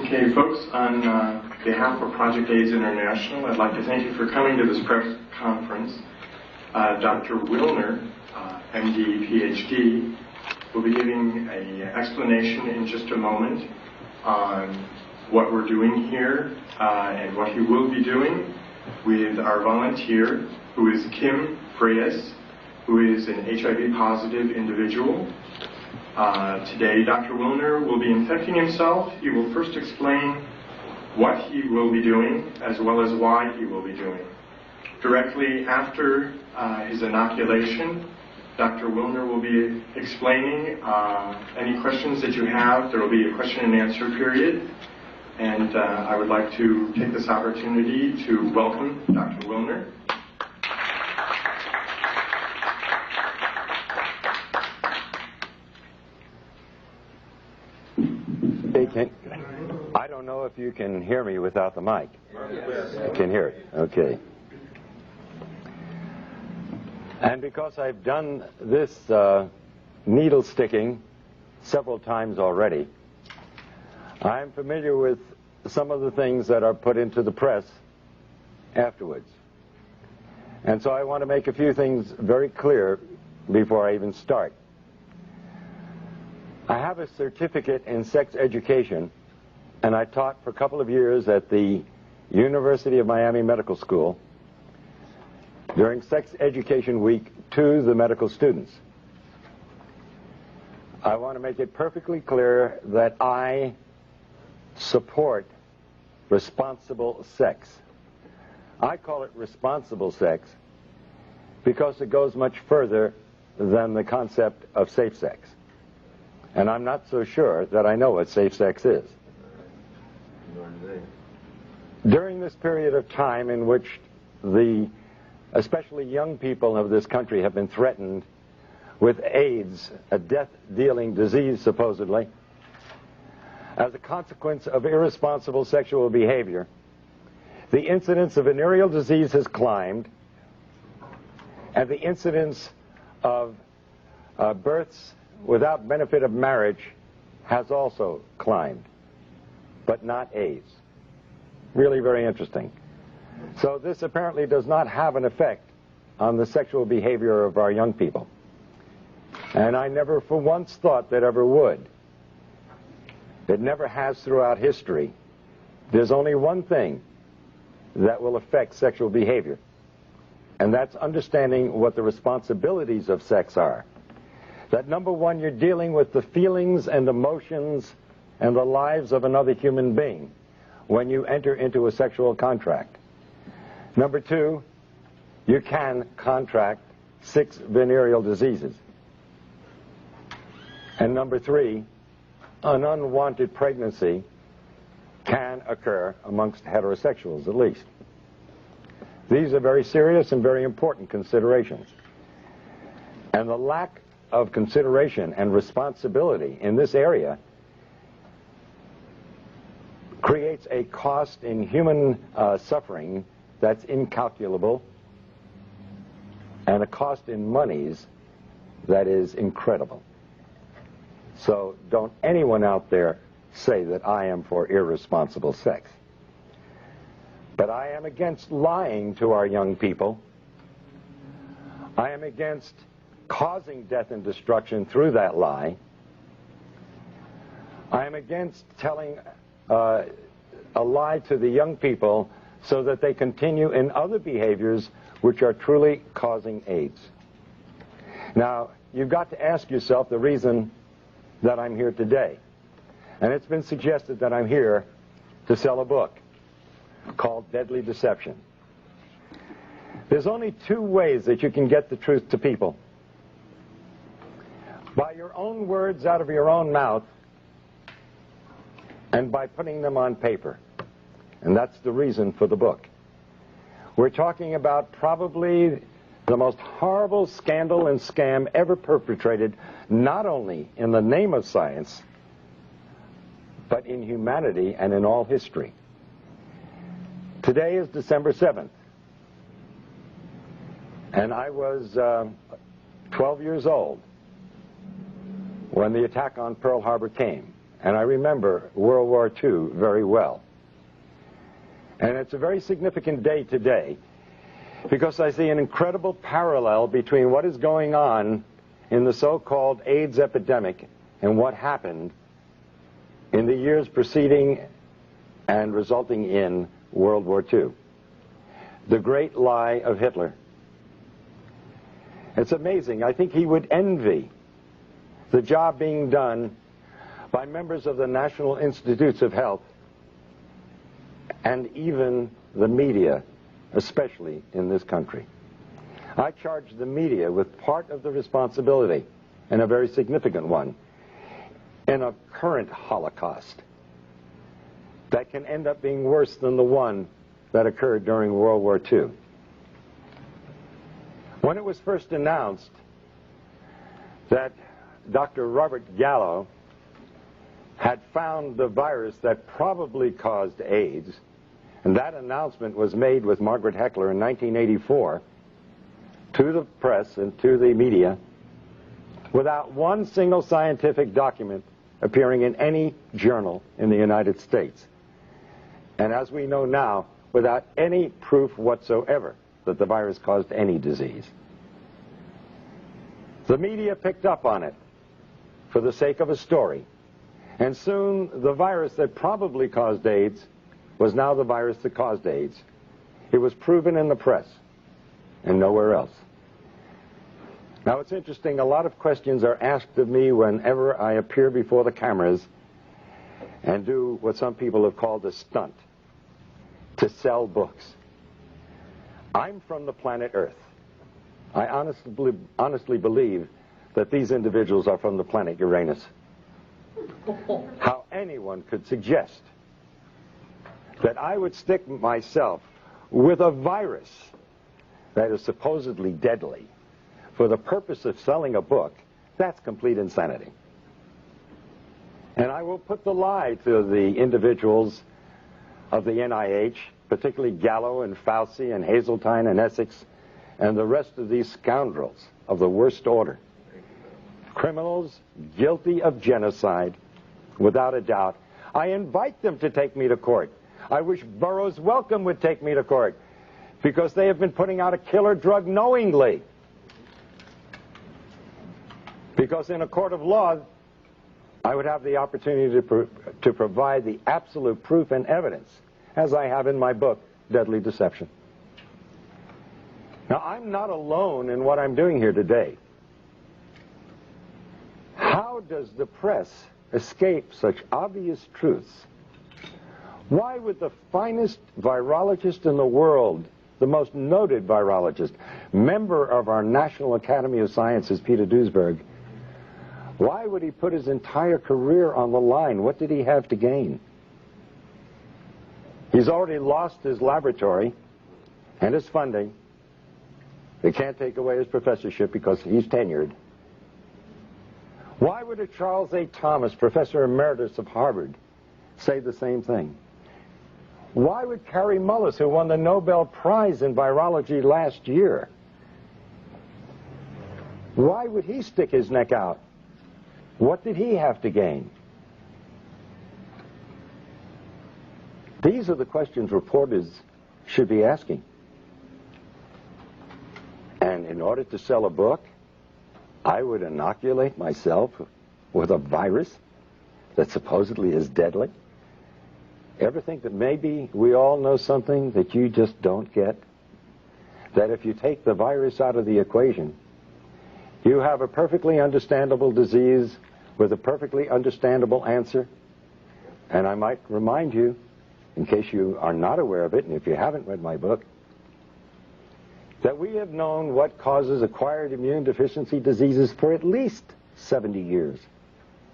Okay, folks, on behalf of Project AIDS International, I'd like to thank you for coming to this press conference. Dr. Willner, MD, PhD, will be giving an explanation in just a moment on what we're doing here and what he will be doing with our volunteer, who is Kim Freyes, who is an HIV-positive individual. Today, Dr. Willner will be infecting himself. He will first explain what he will be doing, as well as why he will be doing. Directly after his inoculation, Dr. Willner will be explaining any questions that you have. There will be a question and answer period. And I would like to take this opportunity to welcome Dr. Willner. I don't know if you can hear me without the mic. Yes. You can hear it. Okay. And because I've done this needle sticking several times already, I'm familiar with some of the things that are put into the press afterwards. And so I want to make a few things very clear before I even start. I have a certificate in sex education, and I taught for a couple of years at the University of Miami Medical School during Sex Education Week to the medical students. I want to make it perfectly clear that I support responsible sex. I call it responsible sex because it goes much further than the concept of safe sex. And I'm not so sure that I know what safe sex is. During this period of time in which especially young people of this country have been threatened with AIDS, a death-dealing disease supposedly, as a consequence of irresponsible sexual behavior, the incidence of venereal disease has climbed, and the incidence of births without benefit of marriage has also climbed, but not AIDS. Really very interesting. So this apparently does not have an effect on the sexual behavior of our young people. And I never for once thought that ever would. It never has throughout history. There's only one thing that will affect sexual behavior, and that's understanding what the responsibilities of sex are. That number one, you're dealing with the feelings and emotions and the lives of another human being when you enter into a sexual contract. Number two, you can contract 6 venereal diseases. And number three, an unwanted pregnancy can occur amongst heterosexuals, at least. These are very serious and very important considerations. And the lack of consideration and responsibility in this area creates a cost in human suffering that's incalculable, and a cost in monies that is incredible. So don't anyone out there say that I am for irresponsible sex. But I am against lying to our young people. I am against causing death and destruction through that lie. I am against telling a lie to the young people so that they continue in other behaviors which are truly causing AIDS. Now, you've got to ask yourself the reason that I'm here today. And it's been suggested that I'm here to sell a book called Deadly Deception. There's only 2 ways that you can get the truth to people. By your own words out of your own mouth, and by putting them on paper. And that's the reason for the book. We're talking about probably the most horrible scandal and scam ever perpetrated, not only in the name of science, but in humanity and in all history. Today is December 7th. And I was 12 years old when the attack on Pearl Harbor came. and I remember World War II very well. And it's a very significant day today because I see an incredible parallel between what is going on in the so-called AIDS epidemic and what happened in the years preceding and resulting in World War II. The great lie of Hitler. It's amazing. I think he would envy the job being done by members of the National Institutes of Health and even the media, especially in this country. I charge the media with part of the responsibility, and a very significant one, in a current Holocaust that can end up being worse than the one that occurred during World War II. When it was first announced that Dr. Robert Gallo had found the virus that probably caused AIDS, and that announcement was made with Margaret Heckler in 1984 to the press and to the media without one single scientific document appearing in any journal in the United States. And as we know now, without any proof whatsoever that the virus caused any disease. The media picked up on it for the sake of a story. And soon the virus that probably caused AIDS was now the virus that caused AIDS. It was proven in the press and nowhere else. Now it's interesting, a lot of questions are asked of me whenever I appear before the cameras and do what some people have called a stunt, to sell books. I'm from the planet Earth. I honestly believe that these individuals are from the planet Uranus. How anyone could suggest that I would stick myself with a virus that is supposedly deadly for the purpose of selling a book, that's complete insanity. And I will put the lie to the individuals of the NIH, particularly Gallo and Fauci and Hazeltine and Essex, and the rest of these scoundrels of the worst order. Criminals guilty of genocide, without a doubt. I invite them to take me to court. I wish Burroughs Wellcome would take me to court, because they have been putting out a killer drug knowingly. Because in a court of law, I would have the opportunity to provide the absolute proof and evidence, as I have in my book, Deadly Deception. Now, I'm not alone in what I'm doing here today. How does the press escape such obvious truths? Why would the finest virologist in the world, the most noted virologist, member of our National Academy of Sciences, Peter Duesberg, why would he put his entire career on the line? What did he have to gain? He's already lost his laboratory and his funding. They can't take away his professorship because he's tenured. Why would a Charles A. Thomas, professor emeritus of Harvard, say the same thing? Why would Kary Mullis, who won the Nobel Prize in virology last year, why would he stick his neck out? What did he have to gain? These are the questions reporters should be asking. And in order to sell a book, I would inoculate myself with a virus that supposedly is deadly. Ever think that maybe we all know something that you just don't get? That if you take the virus out of the equation, you have a perfectly understandable disease with a perfectly understandable answer. And I might remind you, in case you are not aware of it, and if you haven't read my book, that we have known what causes acquired immune deficiency diseases for at least 70 years.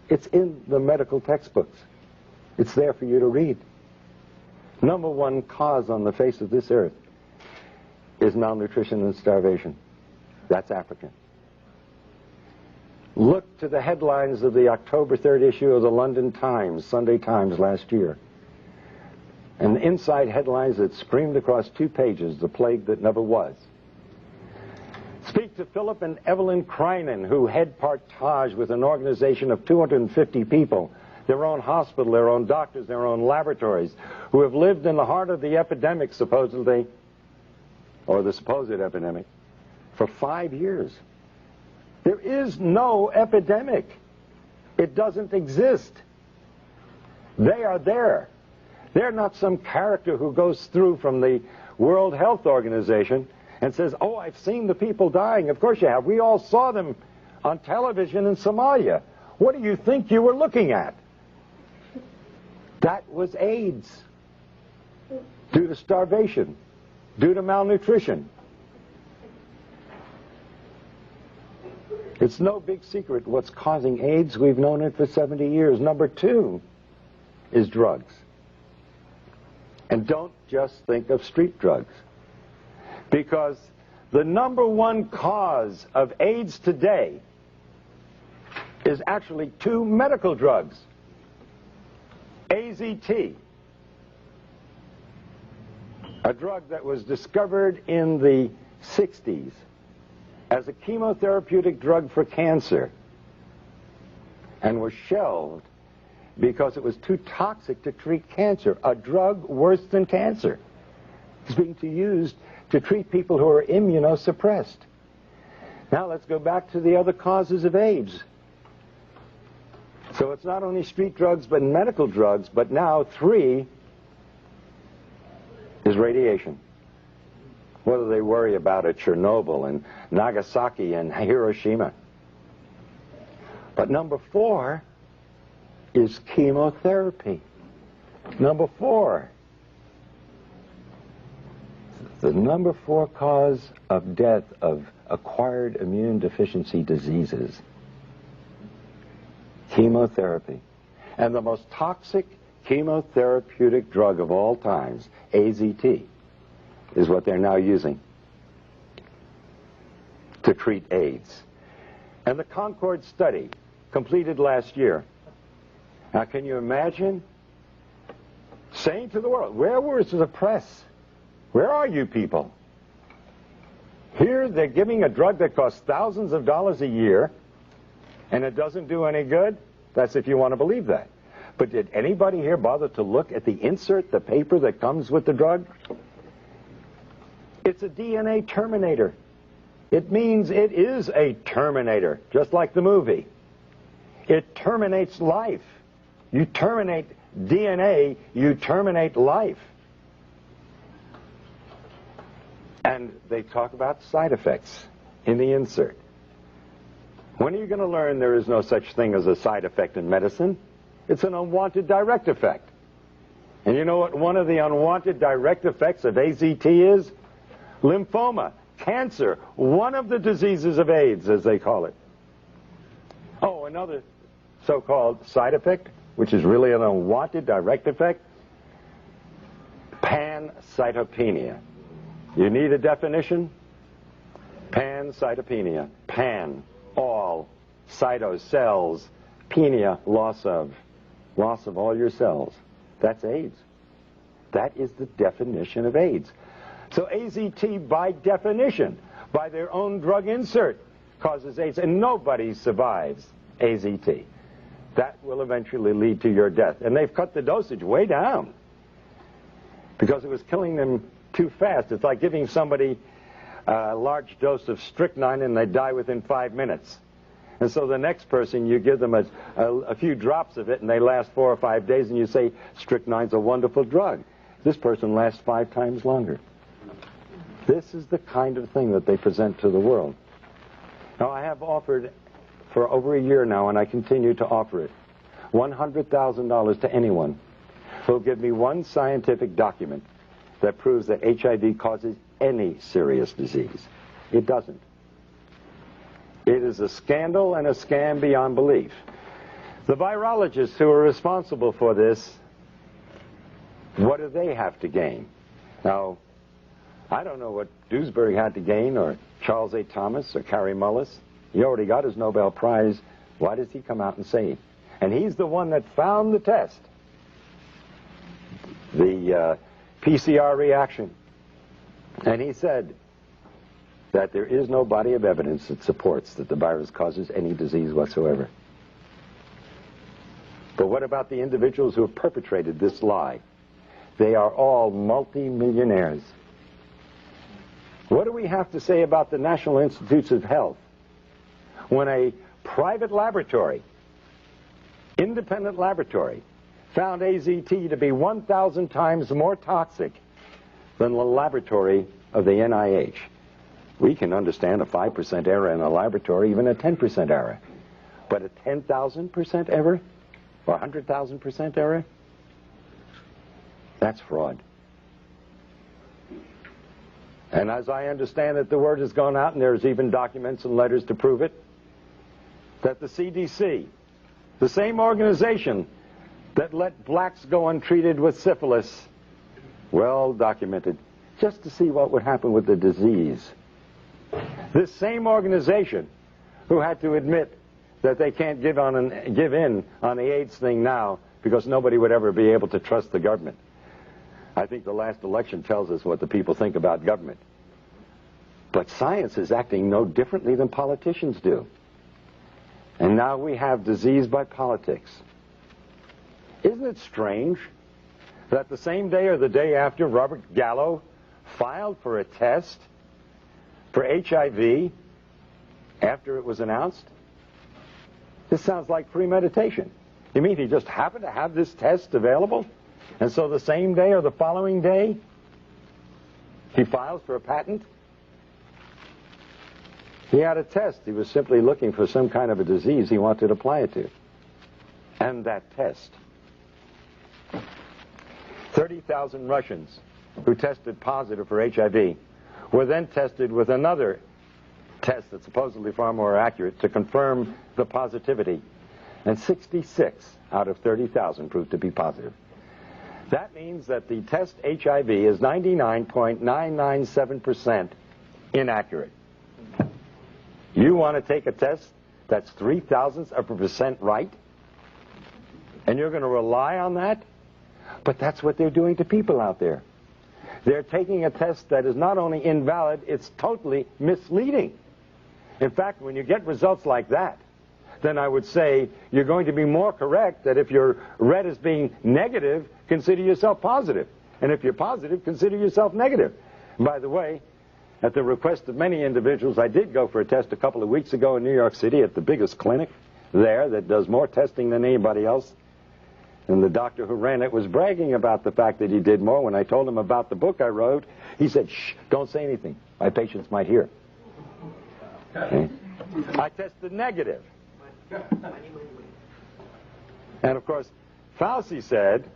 It's in the medical textbooks. It's there for you to read. Number one cause on the face of this earth is malnutrition and starvation. That's African. Look to the headlines of the October 3rd issue of the London Times, Sunday Times last year. And inside headlines that screamed across 2 pages, the plague that never was. Speak to Philip and Evelyn Kreinen, who head Partage with an organization of 250 people their own hospital, their own doctors, their own laboratories, who have lived in the heart of the epidemic, supposedly, or the supposed epidemic, for 5 years. There is no epidemic. It doesn't exist. They are there. They're not some character who goes through from the World Health Organization and says, oh, I've seen the people dying. Of course you have. We all saw them on television in Somalia. What do you think you were looking at? That was AIDS. Due to starvation. Due to malnutrition. It's no big secret what's causing AIDS. We've known it for 70 years. Number 2 is drugs. And don't just think of street drugs. Because the number 1 cause of AIDS today is actually 2 medical drugs. AZT, a drug that was discovered in the 60s as a chemotherapeutic drug for cancer and was shelved because it was too toxic to treat cancer. A drug worse than cancer is being used to treat people who are immunosuppressed. Now let's go back to the other causes of AIDS. So it's not only street drugs but medical drugs, but now 3 is radiation. What do they worry about at Chernobyl and Nagasaki and Hiroshima? But number 4 is chemotherapy. Number 4. The number 4 cause of death of acquired immune deficiency diseases. Chemotherapy. And the most toxic chemotherapeutic drug of all times, AZT, is what they're now using to treat AIDS. And the Concord study, completed last year. Now, can you imagine saying to the world, where was the press? Where are you people? Here they're giving a drug that costs thousands of dollars a year, and it doesn't do any good? That's if you want to believe that. But did anybody here bother to look at the insert, the paper that comes with the drug? It's a DNA terminator. It means it is a terminator, just like the movie. It terminates life. You terminate DNA, you terminate life. And they talk about side effects in the insert. When are you going to learn there is no such thing as a side effect in medicine? It's an unwanted direct effect. And you know what one of the unwanted direct effects of AZT is? Lymphoma, cancer, one of the diseases of AIDS, as they call it. Oh, another so-called side effect, which is really an unwanted direct effect, Pancytopenia. You need a definition? Pancytopenia. Pan, all, cyto, cells, penia, loss of all your cells. That's AIDS. That is the definition of AIDS. So AZT, by definition, by their own drug insert, causes AIDS, and nobody survives AZT. That will eventually lead to your death. And they've cut the dosage way down because it was killing them too fast. It's like giving somebody a large dose of strychnine and they die within 5 minutes. And so the next person, you give them a few drops of it and they last 4 or 5 days, and you say, strychnine's a wonderful drug. This person lasts 5 times longer. This is the kind of thing that they present to the world. Now, I have offered for over a year now, and I continue to offer it, $100,000 to anyone who will give me one scientific document that proves that HIV causes any serious disease. It doesn't. It is a scandal and a scam beyond belief. The virologists who are responsible for this, what do they have to gain? Now, I don't know what Dewsbury had to gain, or Charles A. Thomas, or Kary Mullis. He already got his Nobel Prize. Why does he come out and say it? And he's the one that found the test, the PCR reaction. And he said that there is no body of evidence that supports that the virus causes any disease whatsoever. But what about the individuals who have perpetrated this lie? They are all multi-millionaires. What do we have to say about the National Institutes of Health when a private laboratory, independent laboratory, found AZT to be 1,000 times more toxic than the laboratory of the NIH? We can understand a 5% error in a laboratory, even a 10% error. But a 10,000% error or 100,000% error? That's fraud. And as I understand it, the word has gone out, and there's even documents and letters to prove it, that the CDC, the same organization that let blacks go untreated with syphilis, well documented, just to see what would happen with the disease. This same organization who had to admit that they can't give in on the AIDS thing now because nobody would ever be able to trust the government. I think the last election tells us what the people think about government. But science is acting no differently than politicians do. And now we have disease by politics. Isn't it strange that the same day or the day after Robert Gallo filed for a test for HIV after it was announced? This sounds like premeditation. You mean he just happened to have this test available? And so the same day or the following day, he files for a patent? He had a test. He was simply looking for some kind of a disease he wanted to apply it to. And that test. 30,000 Russians who tested positive for HIV were then tested with another test that's supposedly far more accurate to confirm the positivity. And 66 out of 30,000 proved to be positive. That means that the test HIV is 99.997% inaccurate. You want to take a test that's 0.003% right? And you're going to rely on that? But that's what they're doing to people out there. They're taking a test that is not only invalid, it's totally misleading. In fact, when you get results like that, then I would say you're going to be more correct that if you're read as being negative, consider yourself positive. And if you're positive, consider yourself negative. And by the way, at the request of many individuals, I did go for a test a couple of weeks ago in New York City at the biggest clinic there that does more testing than anybody else. And the doctor who ran it was bragging about the fact that he did more. When I told him about the book I wrote, he said, "Shh, don't say anything. My patients might hear." Okay. I tested negative. And of course, Fauci said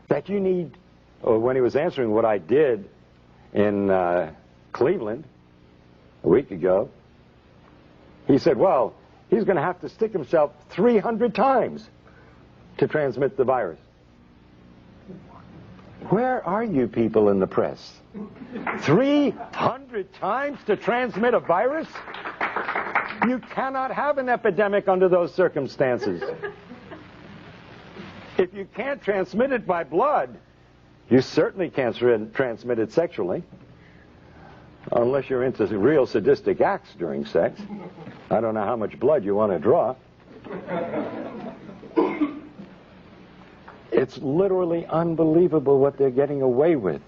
that you need, or when he was answering what I did in Cleveland a week ago, he said, well, he's going to have to stick himself 300 times to transmit the virus. Where are you people in the press? 300 times to transmit a virus? You cannot have an epidemic under those circumstances. If you can't transmit it by blood, you certainly can't transmit it sexually. Unless you're into real sadistic acts during sex. I don't know how much blood you want to draw. It's literally unbelievable what they're getting away with.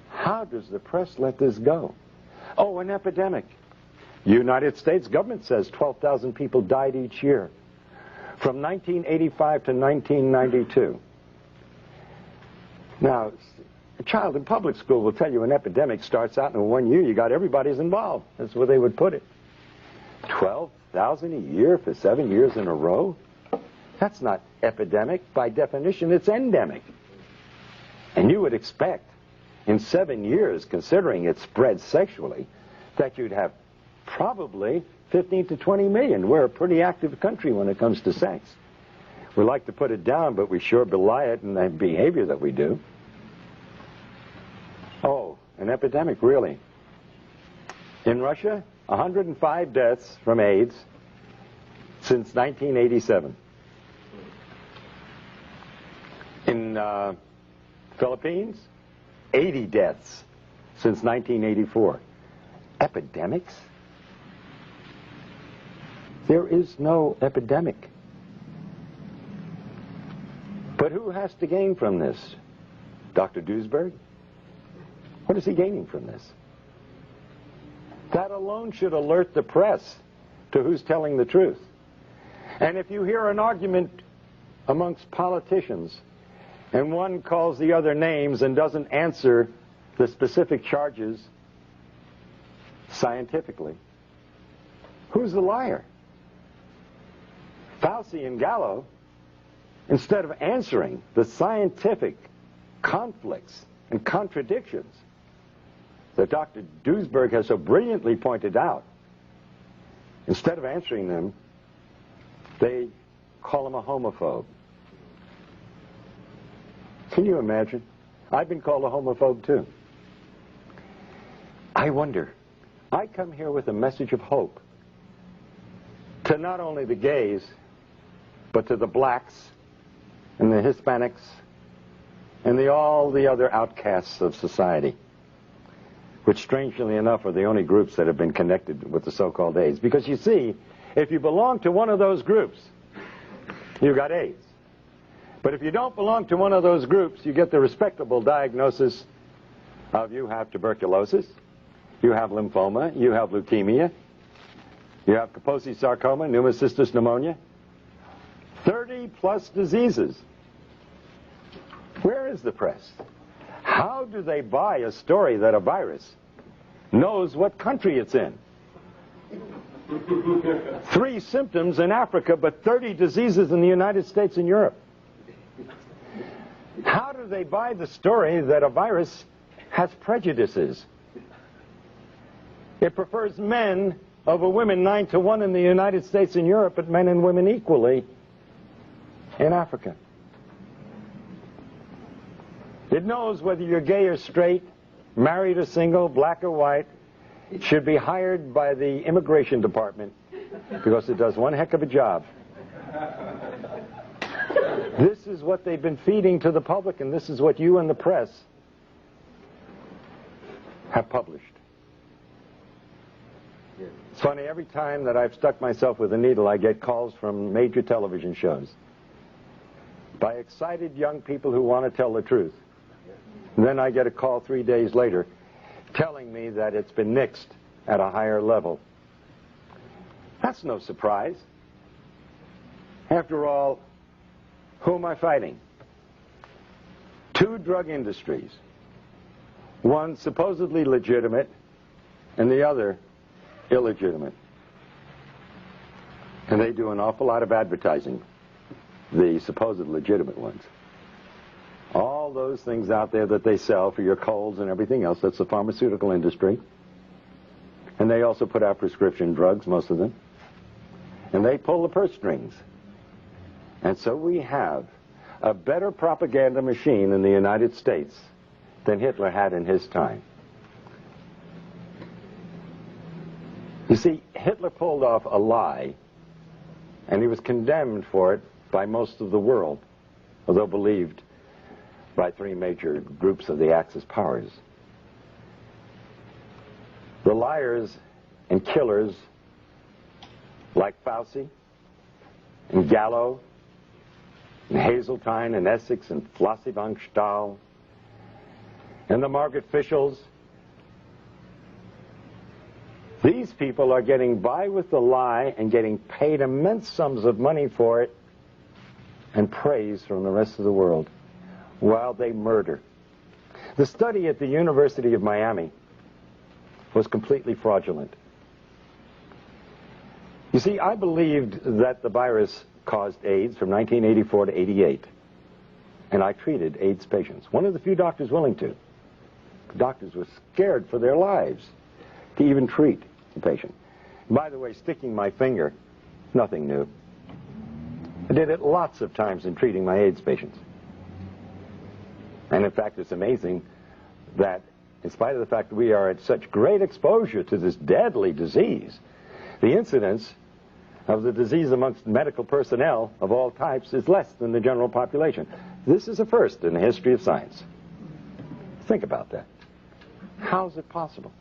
How does the press let this go? Oh, an epidemic. United States government says 12,000 people died each year from 1985 to 1992. Now, a child in public school will tell you an epidemic starts out in 1 year. You got everybody's involved. That's where they would put it. 12,000 a year for 7 years in a row? That's not epidemic. By definition, it's endemic. And you would expect in 7 years, considering it spread sexually, that you'd have probably 15 to 20 million. We're a pretty active country when it comes to sex. We like to put it down, but we sure belie it in the behavior that we do. Oh, an epidemic, really. In Russia, 105 deaths from AIDS since 1987. In Philippines, 80 deaths since 1984. Epidemics? There is no epidemic. But who has to gain from this? Dr. Duesberg? What is he gaining from this? That alone should alert the press to who's telling the truth. And if you hear an argument amongst politicians and one calls the other names and doesn't answer the specific charges scientifically, who's the liar? Fauci and Gallo, instead of answering the scientific conflicts and contradictions that Dr. Duesberg has so brilliantly pointed out, instead of answering them, they call him a homophobe. Can you imagine? I've been called a homophobe too. I wonder, I come here with a message of hope to not only the gays, but to the blacks and the Hispanics and all the other outcasts of society, which strangely enough are the only groups that have been connected with the so-called AIDS. Because you see, if you belong to one of those groups, you've got AIDS. But if you don't belong to one of those groups, you get the respectable diagnosis of you have tuberculosis, you have lymphoma, you have leukemia, you have Kaposi sarcoma, pneumocystis pneumonia, 30-plus diseases. Where is the press? How do they buy a story that a virus knows what country it's in? 3 symptoms in Africa, but 30 diseases in the United States and Europe. How do they buy the story that a virus has prejudices? It prefers men over women 9-to-1 in the United States and Europe, but men and women equally in Africa. It knows whether you're gay or straight, married or single, black or white. It should be hired by the immigration department because it does one heck of a job. This is what they've been feeding to the public, and this is what you and the press have published. It's funny, every time that I've stuck myself with a needle, I get calls from major television shows by excited young people who want to tell the truth. And then I get a call 3 days later telling me that it's been nixed at a higher level. That's no surprise. After all, who am I fighting? 2 drug industries. One supposedly legitimate and the other illegitimate. And they do an awful lot of advertising, the supposed legitimate ones. All those things out there that they sell for your colds and everything else, that's the pharmaceutical industry. And they also put out prescription drugs, most of them. And they pull the purse strings. And so we have a better propaganda machine in the United States than Hitler had in his time. You see, Hitler pulled off a lie, and he was condemned for it by most of the world, although believed by 3 major groups of the Axis powers. The liars and killers like Fauci and Gallo and Hazeltine and Essex and Flossie von Stahl and the Margaret Fischels, these people are getting by with the lie and getting paid immense sums of money for it and praise from the rest of the world while they murder. The study at the University of Miami was completely fraudulent. You see, I believed that the virus caused AIDS from 1984 to 88, and I treated AIDS patients. One of the few doctors willing to. Doctors were scared for their lives to even treat the patient. By the way, sticking my finger, nothing new. I did it lots of times in treating my AIDS patients. And in fact, it's amazing that in spite of the fact that we are at such great exposure to this deadly disease, the incidence of the disease amongst medical personnel of all types is less than the general population. This is a first in the history of science. Think about that. How is it possible?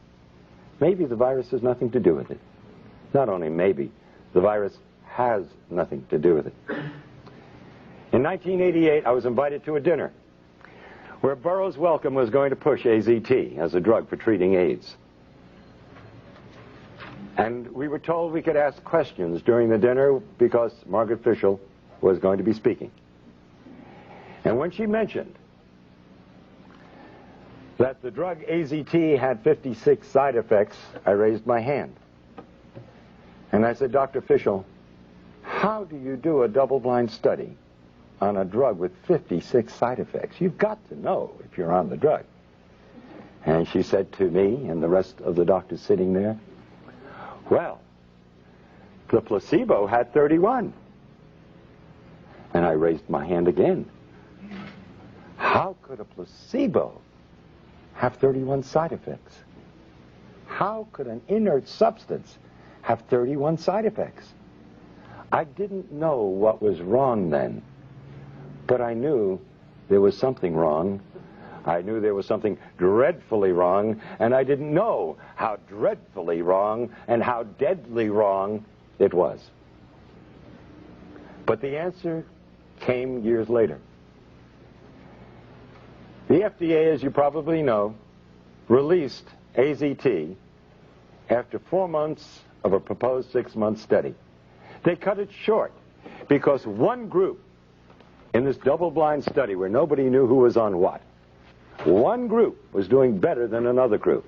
Maybe the virus has nothing to do with it. Not only maybe, the virus has nothing to do with it. In 1988, I was invited to a dinner where Burroughs Wellcome was going to push AZT as a drug for treating AIDS. And we were told we could ask questions during the dinner because Margaret Fischel was going to be speaking. And when she mentioned that the drug AZT had 56 side effects, I raised my hand. And I said, Dr. Fischel, how do you do a double-blind study on a drug with 56 side effects? You've got to know if you're on the drug. And she said to me and the rest of the doctors sitting there, well, the placebo had 31. And I raised my hand again. How could a placebo have 31 side effects? How could an inert substance have 31 side effects? I didn't know what was wrong then, but I knew there was something wrong. I knew there was something dreadfully wrong, and I didn't know how dreadfully wrong and how deadly wrong it was. But the answer came years later. The FDA, as you probably know, released AZT after 4 months of a proposed 6-month study. They cut it short because one group in this double-blind study where nobody knew who was on what, one group was doing better than another group.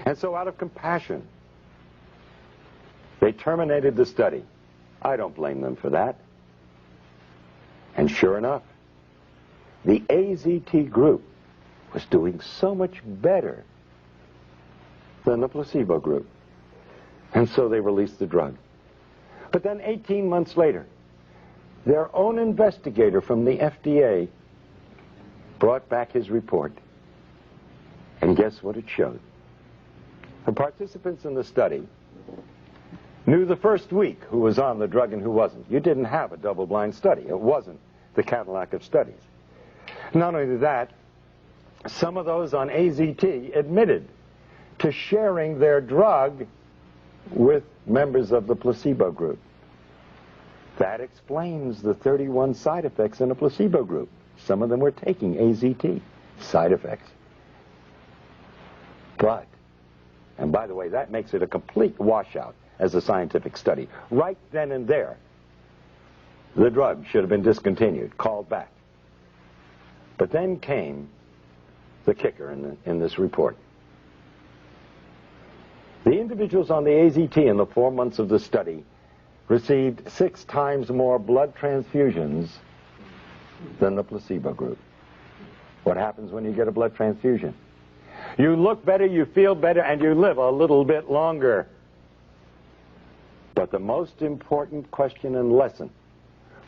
And so out of compassion, they terminated the study. I don't blame them for that. And sure enough, the AZT group was doing so much better than the placebo group. And so they released the drug. But then 18 months later, their own investigator from the FDA brought back his report. And guess what it showed? The participants in the study knew the first week who was on the drug and who wasn't. You didn't have a double-blind study. It wasn't the Cadillac of studies. Not only that, some of those on AZT admitted to sharing their drug with members of the placebo group. That explains the 31 side effects in a placebo group. Some of them were taking AZT. Side effects. But, and by the way, that makes it a complete washout as a scientific study. Right then and there, the drug should have been discontinued, called back. But then came the kicker in this report. The individuals on the AZT in the 4 months of the study received 6 times more blood transfusions than the placebo group. What happens when you get a blood transfusion? You look better, you feel better, and you live a little bit longer. But the most important question and lesson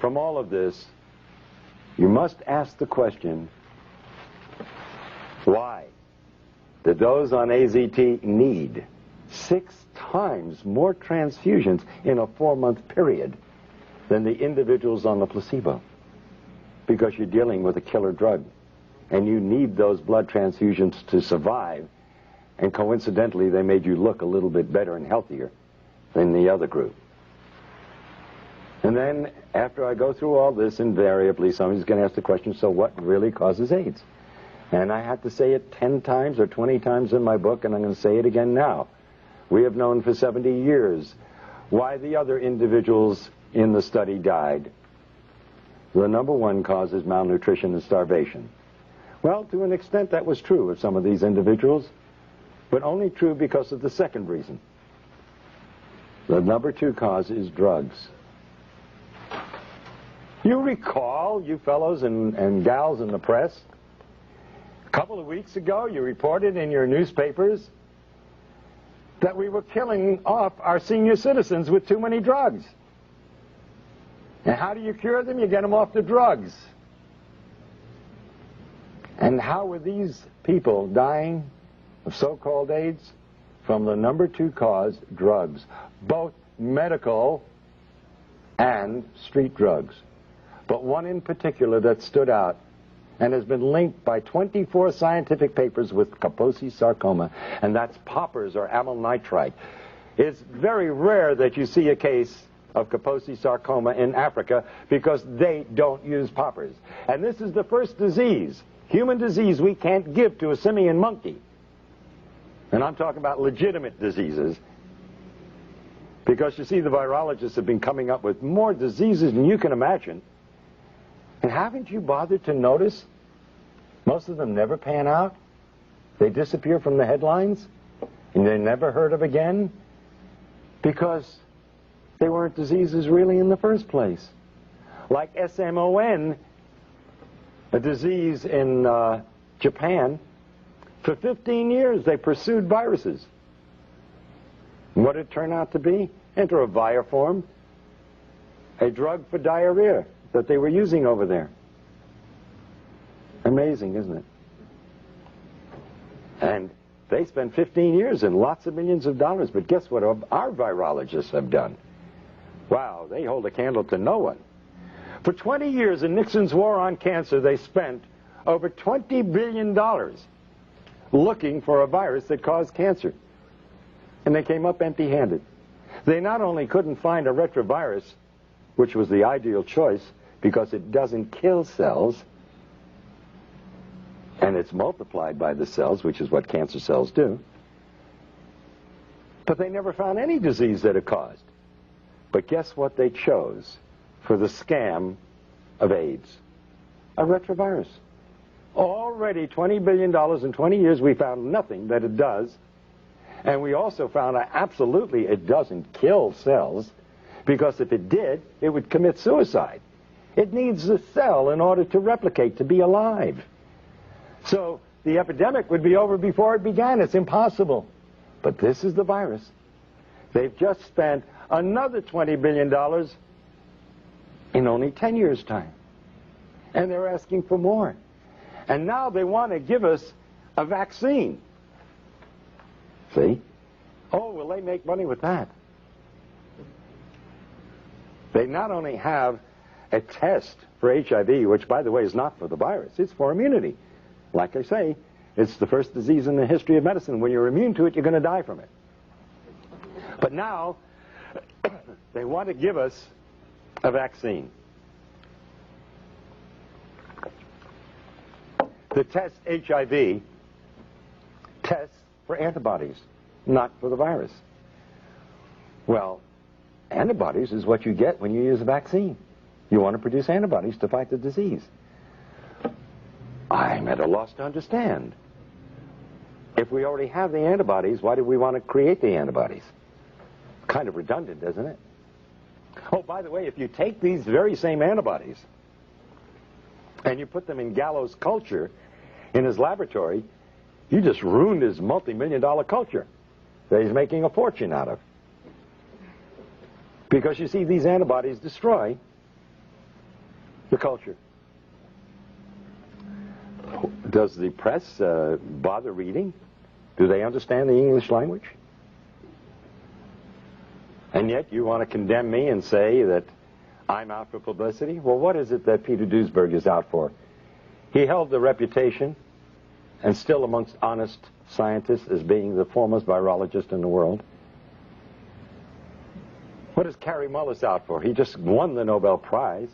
from all of this, you must ask the question, why did those on AZT need 6 times more transfusions in a 4-month period than the individuals on the placebo? Because you're dealing with a killer drug, and you need those blood transfusions to survive, and coincidentally they made you look a little bit better and healthier than the other group. And then, after I go through all this, invariably somebody's going to ask the question, so what really causes AIDS? And I had to say it 10 times or 20 times in my book, and I'm going to say it again now. We have known for 70 years why the other individuals in the study died. The number one cause is malnutrition and starvation. Well, to an extent that was true of some of these individuals, but only true because of the second reason. The number 2 cause is drugs. You recall, you fellows and gals in the press, a couple of weeks ago you reported in your newspapers that we were killing off our senior citizens with too many drugs. And how do you cure them? You get them off the drugs. And how were these people dying of so-called AIDS? From the number 2 cause, drugs. Both medical and street drugs. But one in particular that stood out and has been linked by 24 scientific papers with Kaposi sarcoma, and that's poppers or amyl nitrite. It's very rare that you see a case of Kaposi sarcoma in Africa because they don't use poppers. And this is the first disease, human disease, we can't give to a simian monkey. And I'm talking about legitimate diseases. Because you see, the virologists have been coming up with more diseases than you can imagine. And haven't you bothered to notice most of them never pan out? They disappear from the headlines, and they're never heard of again because they weren't diseases really in the first place. Like SMON, a disease in Japan. For 15 years, they pursued viruses. And what did it turn out to be? Enteroviroform, a drug for diarrhea that they were using over there. Amazing, isn't it? And they spent 15 years and lots of millions of dollars, but guess what our virologists have done? Wow, they hold a candle to no one. For 20 years in Nixon's war on cancer, they spent over $20 billion looking for a virus that caused cancer. And they came up empty-handed. They not only couldn't find a retrovirus, which was the ideal choice because it doesn't kill cells, and it's multiplied by the cells, which is what cancer cells do, but they never found any disease that it caused. But guess what they chose for the scam of AIDS? A retrovirus. Already $20 billion in 20 years, we found nothing that it does. And we also found out absolutely it doesn't kill cells, because if it did, it would commit suicide. It needs the cell in order to replicate, to be alive. So the epidemic would be over before it began. It's impossible. But this is the virus. They've just spent another $20 billion in only 10 years' time. And they're asking for more. And now they want to give us a vaccine. See? Oh, will they make money with that? They not only have a test for HIV, which, by the way, is not for the virus. It's for immunity. Like I say, it's the first disease in the history of medicine. When you're immune to it, you're going to die from it. But now, they want to give us a vaccine. The test HIV tests for antibodies, not for the virus. Well, antibodies is what you get when you use a vaccine. You want to produce antibodies to fight the disease. I'm at a loss to understand. If we already have the antibodies, why do we want to create the antibodies? Kind of redundant, isn't it? Oh, by the way, if you take these very same antibodies and you put them in Gallo's culture in his laboratory, you just ruined his multi-million-dollar culture that he's making a fortune out of. Because you see, these antibodies destroy the culture. Does the press bother reading? Do they understand the English language? And yet you want to condemn me and say that I'm out for publicity? Well, what is it that Peter Duesberg is out for? He held the reputation, and still amongst honest scientists, as being the foremost virologist in the world. What is Kary Mullis out for? He just won the Nobel Prize.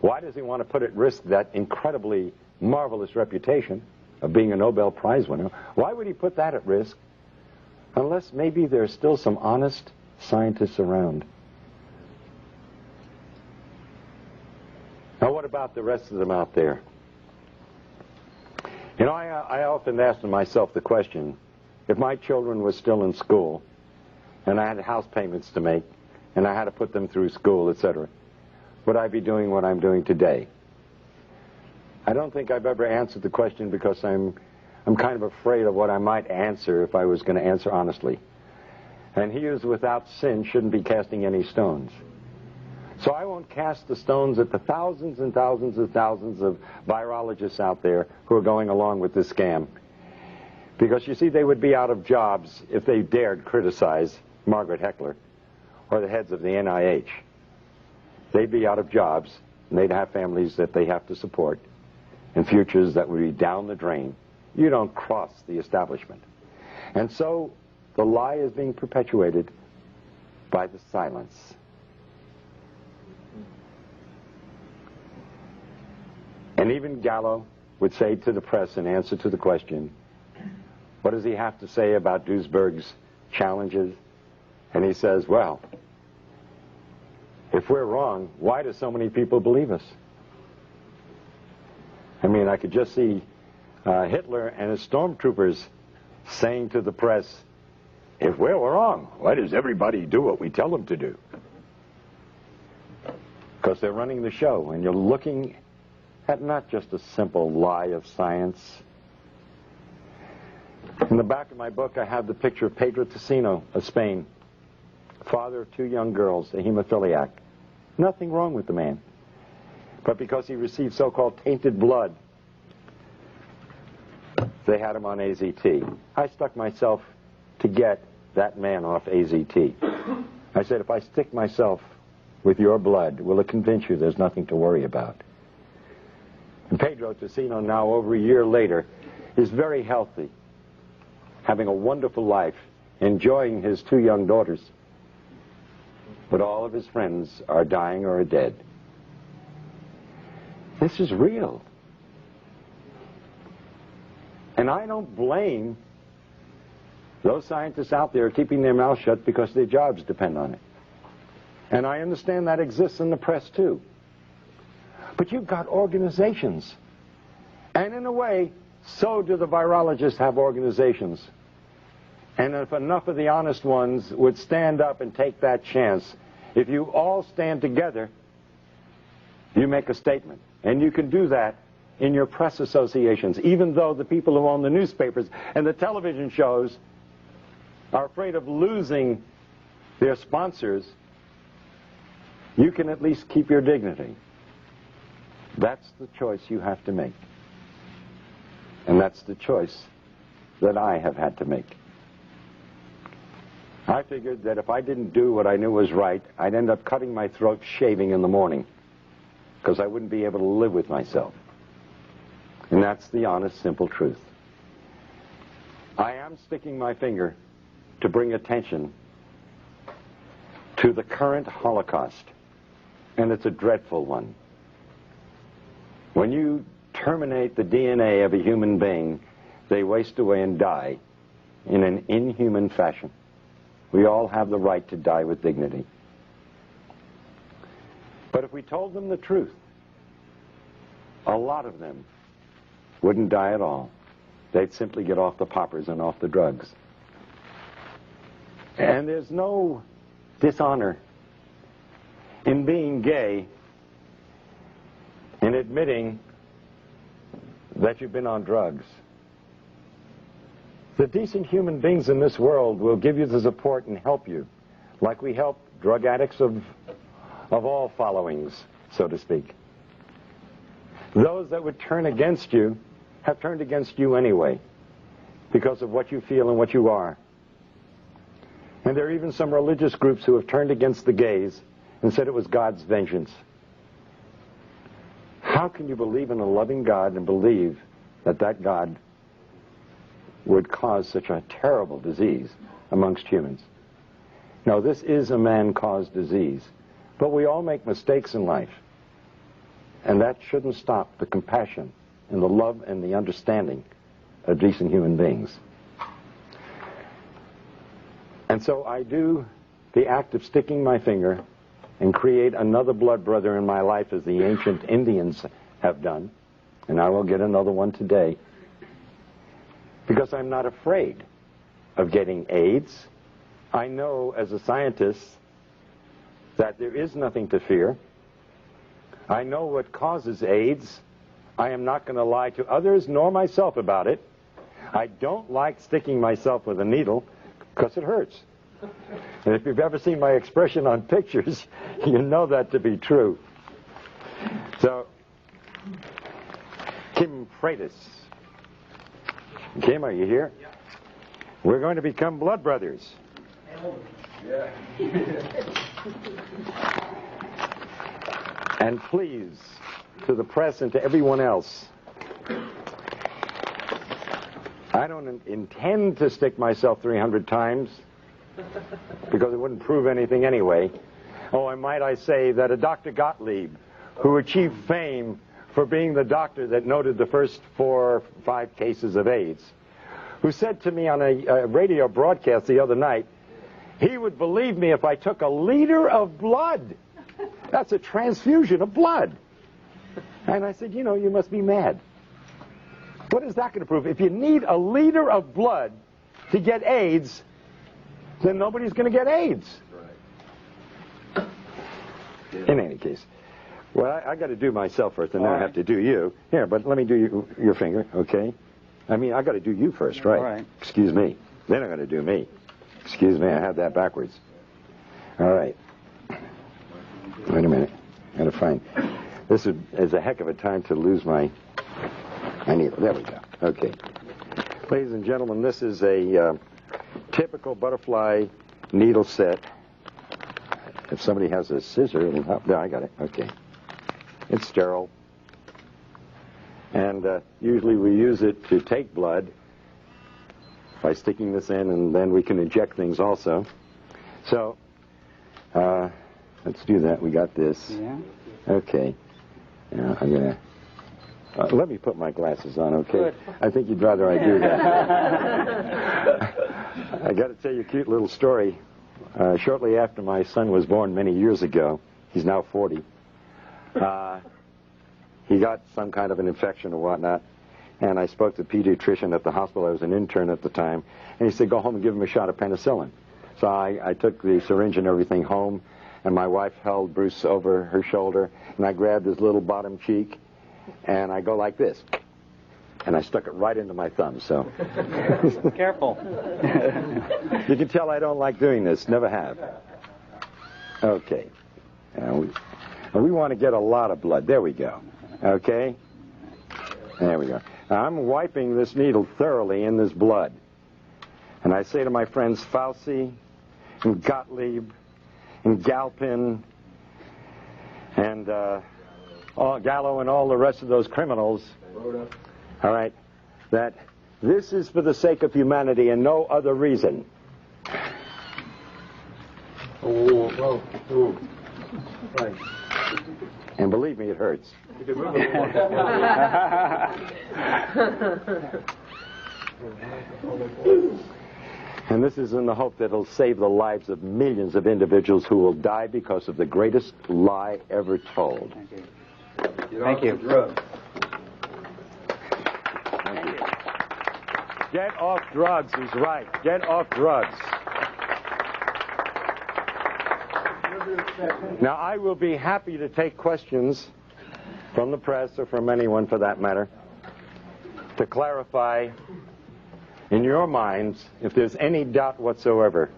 Why does he want to put at risk that incredibly marvelous reputation of being a Nobel Prize winner? Why would he put that at risk? Unless maybe there's still some honest scientists around. Now, what about the rest of them out there? You know, I often ask myself the question, if my children were still in school, and I had house payments to make, and I had to put them through school, etc., would I be doing what I'm doing today? I don't think I've ever answered the question because I'm kind of afraid of what I might answer if I was going to answer honestly. And he who is without sin shouldn't be casting any stones. So I won't cast the stones at the thousands and thousands and thousands of virologists out there who are going along with this scam. Because, you see, they would be out of jobs if they dared criticize Margaret Heckler or the heads of the NIH. They'd be out of jobs, and they'd have families that they have to support, and futures that would be down the drain. You don't cross the establishment. And so the lie is being perpetuated by the silence. And even Gallo would say to the press in answer to the question, what does he have to say about Duisberg's challenges? And he says, well, if we're wrong, why do so many people believe us? I mean, I could just see Hitler and his stormtroopers saying to the press, if we're wrong, why does everybody do what we tell them to do? Because they're running the show, and you're looking at not just a simple lie of science. In the back of my book, I have the picture of Pedro Tocino of Spain, father of 2 young girls, a hemophiliac. Nothing wrong with the man. But because he received so-called tainted blood, they had him on AZT. I stuck myself to get that man off AZT. I said, if I stick myself with your blood, will it convince you there's nothing to worry about? And Pedro Tocino, now over a year later, is very healthy, having a wonderful life, enjoying his 2 young daughters. But all of his friends are dying or are dead. This is real. And I don't blame those scientists out there keeping their mouths shut because their jobs depend on it. And I understand that exists in the press too. But you've got organizations. And in a way, so do the virologists have organizations. And if enough of the honest ones would stand up and take that chance, if you all stand together, you make a statement. And you can do that in your press associations, even though the people who own the newspapers and the television shows are afraid of losing their sponsors. You can at least keep your dignity. That's the choice you have to make. And that's the choice that I have had to make. I figured that if I didn't do what I knew was right, I'd end up cutting my throat shaving in the morning, because I wouldn't be able to live with myself. And that's the honest, simple truth. I am sticking my finger to bring attention to the current Holocaust, and it's a dreadful one. When you terminate the DNA of a human being, they waste away and die in an inhuman fashion. We all have the right to die with dignity. But if we told them the truth, a lot of them wouldn't die at all. They'd simply get off the poppers and off the drugs. And there's no dishonor in being gay, in admitting that you've been on drugs. The decent human beings in this world will give you the support and help you, like we help drug addicts of all followings, so to speak. Those that would turn against you have turned against you anyway, because of what you feel and what you are. And there are even some religious groups who have turned against the gays and said it was God's vengeance. How can you believe in a loving God and believe that that God would cause such a terrible disease amongst humans? Now, this is a man-caused disease, but we all make mistakes in life. And that shouldn't stop the compassion and the love and the understanding of decent human beings. And so I do the act of sticking my finger and create another blood brother in my life, as the ancient Indians have done. And I will get another one today. Because I'm not afraid of getting AIDS. I know as a scientist that there is nothing to fear. I know what causes AIDS. I am not going to lie to others nor myself about it. I don't like sticking myself with a needle because it hurts. And if you've ever seen my expression on pictures, you know that to be true. So, Kim Freitas. Kim, are you here? Yeah. We're going to become blood brothers. Yeah. And please, to the press and to everyone else, I don't intend to stick myself 300 times, because it wouldn't prove anything anyway. Oh, and might I say that a Dr. Gottlieb, who achieved fame for being the doctor that noted the first 4 or 5 cases of AIDS, who said to me on a radio broadcast the other night, he would believe me if I took a liter of blood. That's a transfusion of blood. And I said, you know, you must be mad. What is that going to prove? If you need a liter of blood to get AIDS, then nobody's going to get AIDS. Right. In any case. Well, I got to do myself first, and then I have to do you. Here, but let me do your finger, okay? I mean, I got to do you first, right? All right. Excuse me. Then I'm going to do me. Excuse me, I had that backwards. All right. Wait a minute. Got to find. This is a heck of a time to lose my needle. There we go. Okay. Ladies and gentlemen, this is a typical butterfly needle set. If somebody has a scissor, it'll help. No, I got it. Okay. It's sterile. And usually we use it to take blood by sticking this in, and then we can inject things also. So, let's do that. We got this. Yeah. Okay. Now, I'm going to... let me put my glasses on, okay? Good. I think you'd rather I do that. I got to tell you a cute little story. Shortly after my son was born many years ago, he's now 40, he got some kind of an infection or whatnot, and I spoke to the pediatrician at the hospital. I was an intern at the time, and he said, go home and give him a shot of penicillin. So I took the syringe and everything home, and my wife held Bruce over her shoulder, and I grabbed his little bottom cheek, and I go like this, and I stuck it right into my thumb, so. Careful. You can tell I don't like doing this, never have. Okay. We want to get a lot of blood. There we go. Okay? There we go. Now, I'm wiping this needle thoroughly in this blood. And I say to my friends Fauci and Gottlieb and Galpin and Gallo and all the rest of those criminals, all right, that this is for the sake of humanity and no other reason. Oh, whoa, whoa. Right. And believe me, it hurts. You can move it more. And this is in the hope that it'll save the lives of millions of individuals who will die because of the greatest lie ever told. Thank you. Thank you. Get off drugs is right. Get off drugs. Now, I will be happy to take questions from the press or from anyone for that matter to clarify in your minds if there's any doubt whatsoever.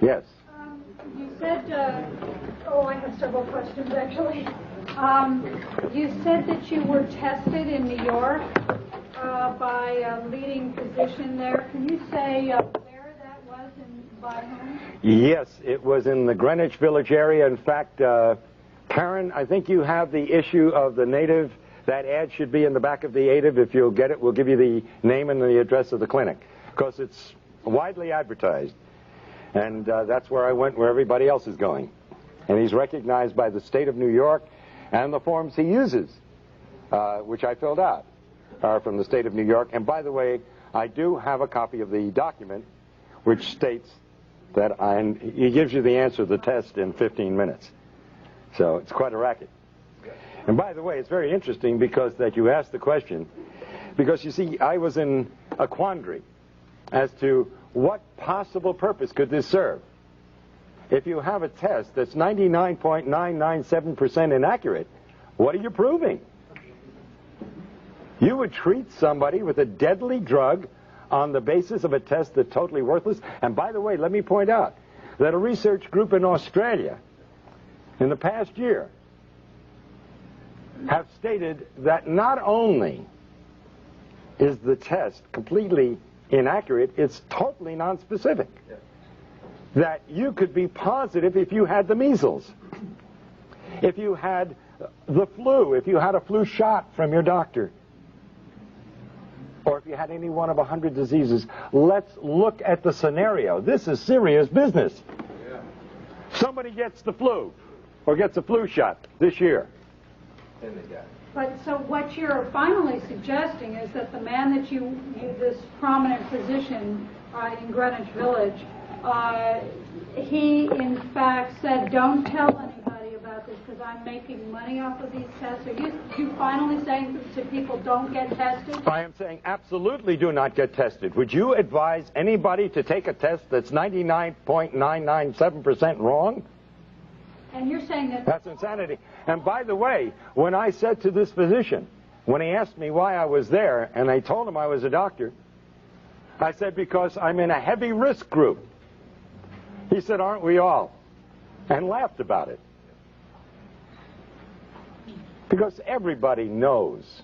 Yes. You said, I have several questions actually. You said that you were tested in New York by a leading physician there. Can you say where that was and by whom? Yes, it was in the Greenwich Village area. In fact, Karen, I think you have the issue of the native. That ad should be in the back of the native. If you'll get it, we'll give you the name and the address of the clinic, because it's widely advertised. And that's where I went, where everybody else is going. And he's recognized by the state of New York, and the forms he uses, which I filled out, are from the state of New York. And by the way, I do have a copy of the document which states that he gives you the answer to the test in 15 minutes. So it's quite a racket. And by the way, it's very interesting because that you asked the question, because you see, I was in a quandary as to what possible purpose could this serve. If you have a test that's 99.997% inaccurate, what are you proving? You would treat somebody with a deadly drug on the basis of a test that's totally worthless. And by the way, let me point out that a research group in Australia in the past year have stated that not only is the test completely inaccurate, it's totally nonspecific. Yeah. That you could be positive if you had the measles, if you had the flu, if you had a flu shot from your doctor, or if you had any one of 100 diseases. Let's look at the scenario. This is serious business. Yeah. Somebody gets the flu. or gets a flu shot this year. But so what you're finally suggesting is that the man that you this prominent physician in Greenwich Village, he in fact said, don't tell anybody about this because I'm making money off of these tests. Are you finally saying to people, don't get tested? I am saying absolutely do not get tested. Would you advise anybody to take a test that's 99.997% wrong? And you're saying that... That's insanity. And by the way, when I said to this physician, when he asked me why I was there, and I told him I was a doctor, I said, because I'm in a heavy risk group. He said, aren't we all? And laughed about it. Because everybody knows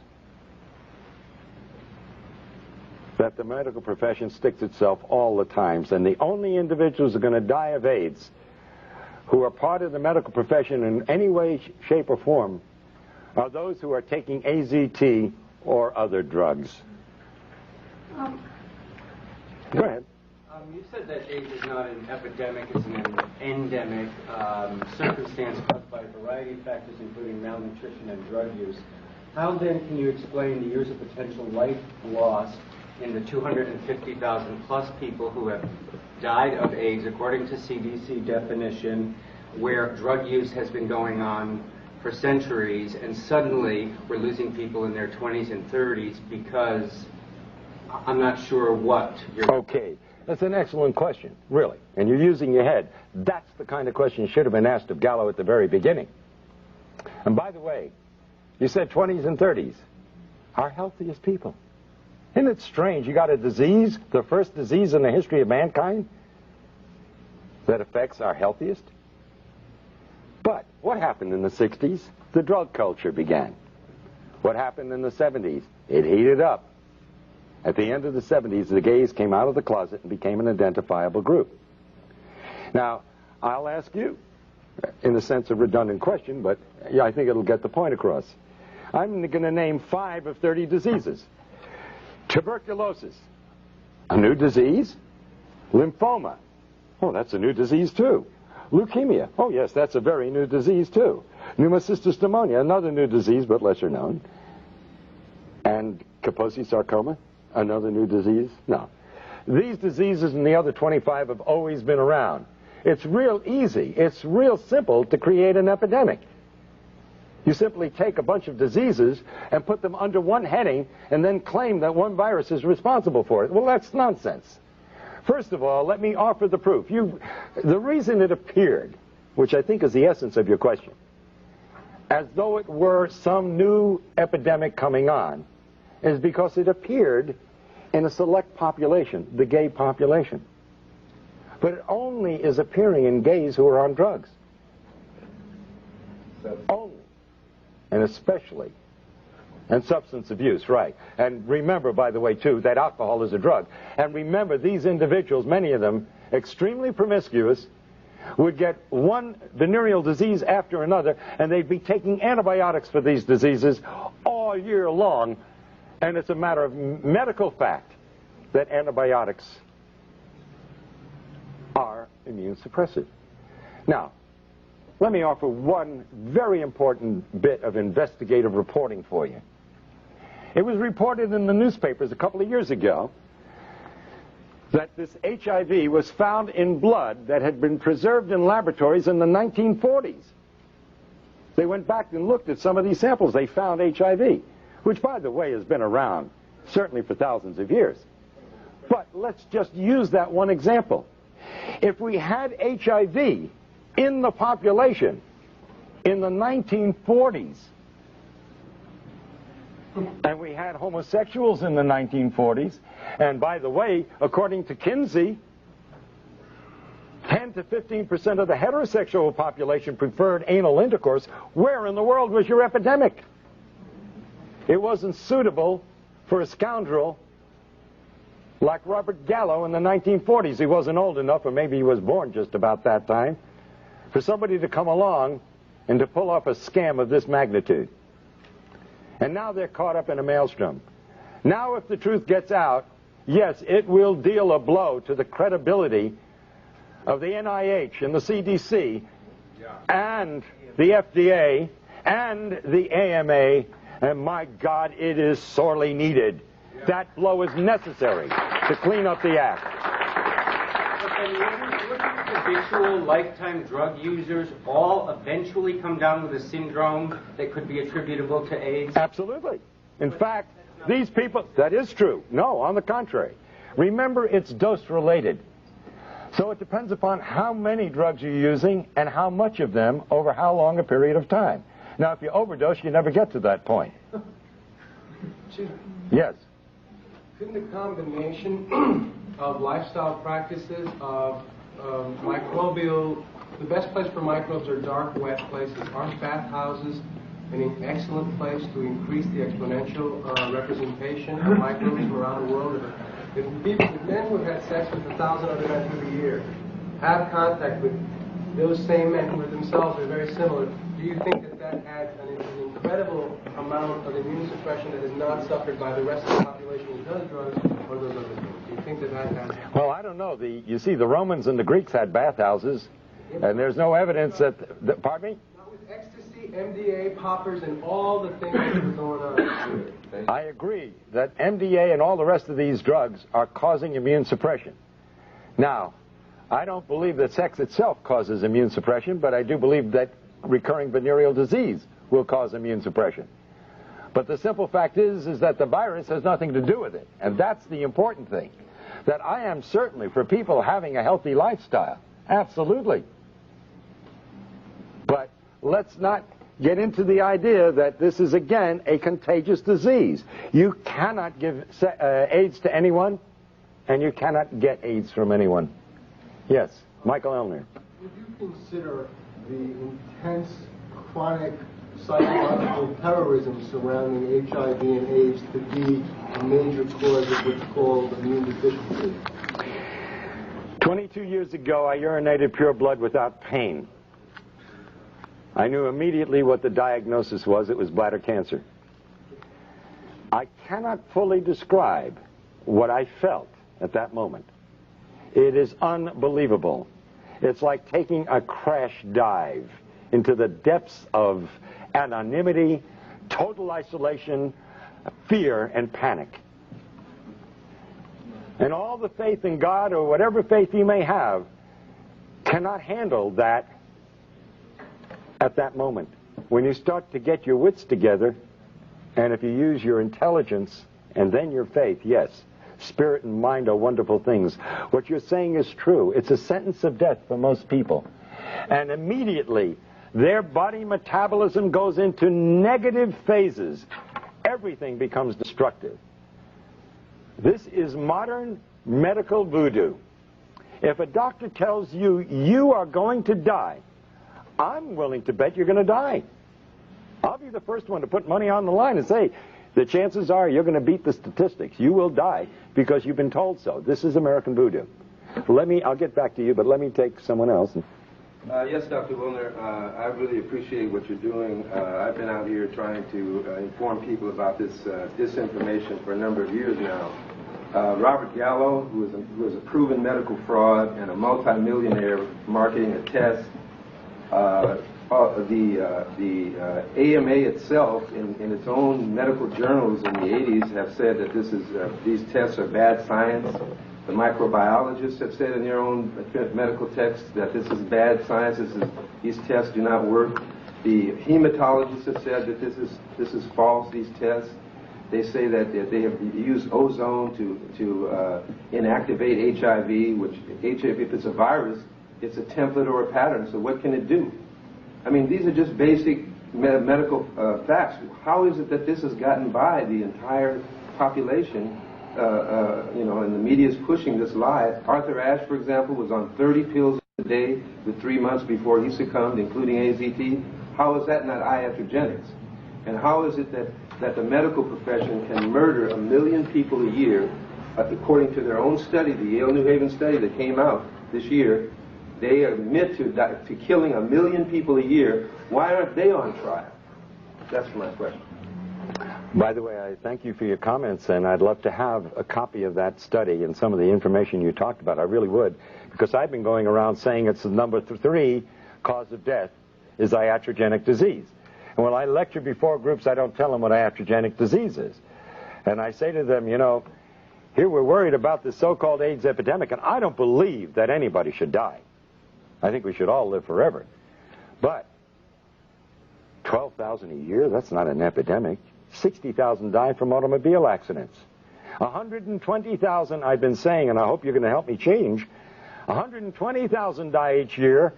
that the medical profession sticks itself all the time, and the only individuals who are going to die of AIDS who are part of the medical profession in any way, shape, or form are those who are taking AZT or other drugs. Go ahead. You said that AIDS is not an epidemic, it's an endemic circumstance caused by a variety of factors, including malnutrition and drug use. How then can you explain the years of potential life loss in the 250,000 plus people who have died of AIDS, according to CDC definition, where drug use has been going on for centuries, and suddenly we're losing people in their 20s and 30s because I'm not sure what you're... Okay, that's an excellent question, really. And you're using your head. That's the kind of question you should have been asked of Gallo at the very beginning. And by the way, you said 20s and 30s. Our healthiest people. Isn't it strange? You got a disease, the first disease in the history of mankind, that affects our healthiest? But what happened in the 60s? The drug culture began. What happened in the 70s? It heated up. At the end of the 70s, the gays came out of the closet and became an identifiable group. Now, I'll ask you, in the sense of redundant question, but yeah, I think it'll get the point across. I'm going to name 5 of 30 diseases. Tuberculosis, a new disease. Lymphoma, oh, that's a new disease too. Leukemia, oh yes, that's a very new disease too. Pneumocystis pneumonia, another new disease but lesser known. And Kaposi sarcoma, another new disease? No. These diseases and the other 25 have always been around. It's real easy, it's real simple to create an epidemic. You simply take a bunch of diseases and put them under one heading and then claim that one virus is responsible for it. Well, that's nonsense. First of all, let me offer the proof. The reason it appeared, which I think is the essence of your question, as though it were some new epidemic coming on, is because it appeared in a select population, the gay population. But it only is appearing in gays who are on drugs. Only. And especially, and substance abuse, right. And remember, by the way, too, that alcohol is a drug. And remember, these individuals, many of them, extremely promiscuous, would get one venereal disease after another, and they'd be taking antibiotics for these diseases all year long. And it's a matter of medical fact that antibiotics are immune suppressive. Now, let me offer one very important bit of investigative reporting for you. It was reported in the newspapers a couple of years ago that this HIV was found in blood that had been preserved in laboratories in the 1940s. They went back and looked at some of these samples. They found HIV, which, by the way, has been around certainly for thousands of years. But let's just use that one example. If we had HIV in the population in the 1940s, and we had homosexuals in the 1940s, and by the way, according to Kinsey, 10 to 15% of the heterosexual population preferred anal intercourse, where in the world was your epidemic? It wasn't suitable for a scoundrel like Robert Gallo in the 1940s. He wasn't old enough, or maybe he was born just about that time, for somebody to come along and to pull off a scam of this magnitude. And now they're caught up in a maelstrom. Now if the truth gets out, yes, it will deal a blow to the credibility of the NIH and the CDC and the FDA and the AMA, and my God, it is sorely needed. That blow is necessary to clean up the act. But then wouldn't habitual lifetime drug users all eventually come down with a syndrome that could be attributable to AIDS? Absolutely. In fact, these people, that is true. No, on the contrary. Remember, it's dose related. So it depends upon how many drugs you're using and how much of them over how long a period of time. Now, if you overdose, you never get to that point. Yes. Couldn't the combination of lifestyle practices, of microbial, the best place for microbes are dark, wet places. Aren't bathhouses an excellent place to increase the exponential representation of microbes from around the world? If men who have had sex with 1,000 other men through the year have contact with those same men who are themselves are very similar, do you think that that adds an incredible amount of immune suppression that is not suffered by the rest of the population who does drugs or those other things? Do you think that that has... Well, I don't know. You see, the Romans and the Greeks had bathhouses, and there's no evidence that pardon me? Not with ecstasy, MDA, poppers, and all the things that are going on. I agree that MDA and all the rest of these drugs are causing immune suppression. Now, I don't believe that sex itself causes immune suppression, but I do believe that recurring venereal disease will cause immune suppression. But the simple fact is that the virus has nothing to do with it. And that's the important thing. That I am certainly for people having a healthy lifestyle. Absolutely. But let's not get into the idea that this is, again, a contagious disease. You cannot give AIDS to anyone, and you cannot get AIDS from anyone. Yes, Michael Elner. Would you consider the intense chronic psychological terrorism surrounding HIV and AIDS to be a major cause of what's called immune deficiency? 22 years ago, I urinated pure blood without pain. I knew immediately what the diagnosis was. It was bladder cancer. I cannot fully describe what I felt at that moment. It is unbelievable. It's like taking a crash dive into the depths of anonymity, total isolation, fear, and panic. And all the faith in God, or whatever faith you may have, cannot handle that at that moment. When you start to get your wits together, and if you use your intelligence and then your faith, yes, spirit and mind are wonderful things. What you're saying is true. It's a sentence of death for most people. And immediately, their body metabolism goes into negative phases. Everything becomes destructive. This is modern medical voodoo. If a doctor tells you you are going to die, I'm willing to bet you're going to die. I'll be the first one to put money on the line and say, the chances are you're going to beat the statistics. You will die because you've been told so. This is American voodoo. I'll get back to you, but let me take someone else. Yes, Dr. Willner, I really appreciate what you're doing. I've been out here trying to inform people about this disinformation for a number of years now. Robert Gallo, who is a proven medical fraud and a multimillionaire marketing a test, the AMA itself, in its own medical journals in the 80s, have said that these tests are bad science. The microbiologists have said in their own medical texts that this is bad science. These tests do not work. The hematologists have said that this is false. These tests. They say that they have used ozone to inactivate HIV, which HIV, if it's a virus, it's a template or a pattern. So what can it do? I mean, these are just basic medical facts. How is it that this has gotten by the entire population? And the media is pushing this lie. Arthur Ashe, for example, was on 30 pills a day for 3 months before he succumbed, including AZT. How is that not iatrogenics? And how is it that the medical profession can murder 1 million people a year, according to their own study, the Yale New Haven study that came out this year? They admit to killing 1 million people a year. Why aren't they on trial? That's my question. By the way, I thank you for your comments, and I'd love to have a copy of that study and some of the information you talked about. I really would, because I've been going around saying it's the number 3 cause of death is iatrogenic disease. And when I lecture before groups, I don't tell them what iatrogenic disease is. And I say to them, you know, here we're worried about this so-called AIDS epidemic, and I don't believe that anybody should die. I think we should all live forever. But 12,000 a year, that's not an epidemic. 60,000 die from automobile accidents. 120,000, I've been saying, and I hope you're going to help me change, 120,000 die each year,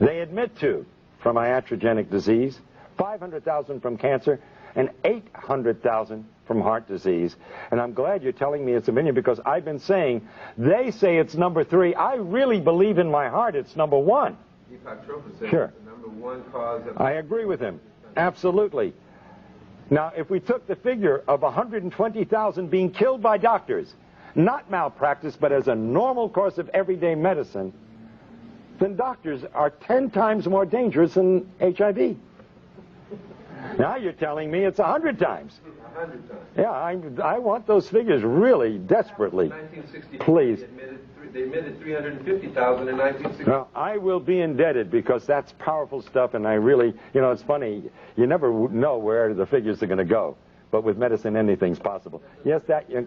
they admit to, from iatrogenic disease, 500,000 from cancer, and 800,000 from heart disease. And I'm glad you're telling me it's a million, because I've been saying, they say it's number 3. I really believe in my heart it's number 1. Deepak Chopra said Sure. it's the number 1 cause of... I agree with him. Absolutely. Now, if we took the figure of 120,000 being killed by doctors, not malpractice, but as a normal course of everyday medicine, then doctors are 10 times more dangerous than HIV. Now you're telling me it's 100 times. 100 times. Yeah, I want those figures really desperately. 1964, Please. They admitted 350,000 in 1960. Well, I will be indebted, because that's powerful stuff, and I really, you know, it's funny, you never know where the figures are going to go. But with medicine, anything's possible. Yes,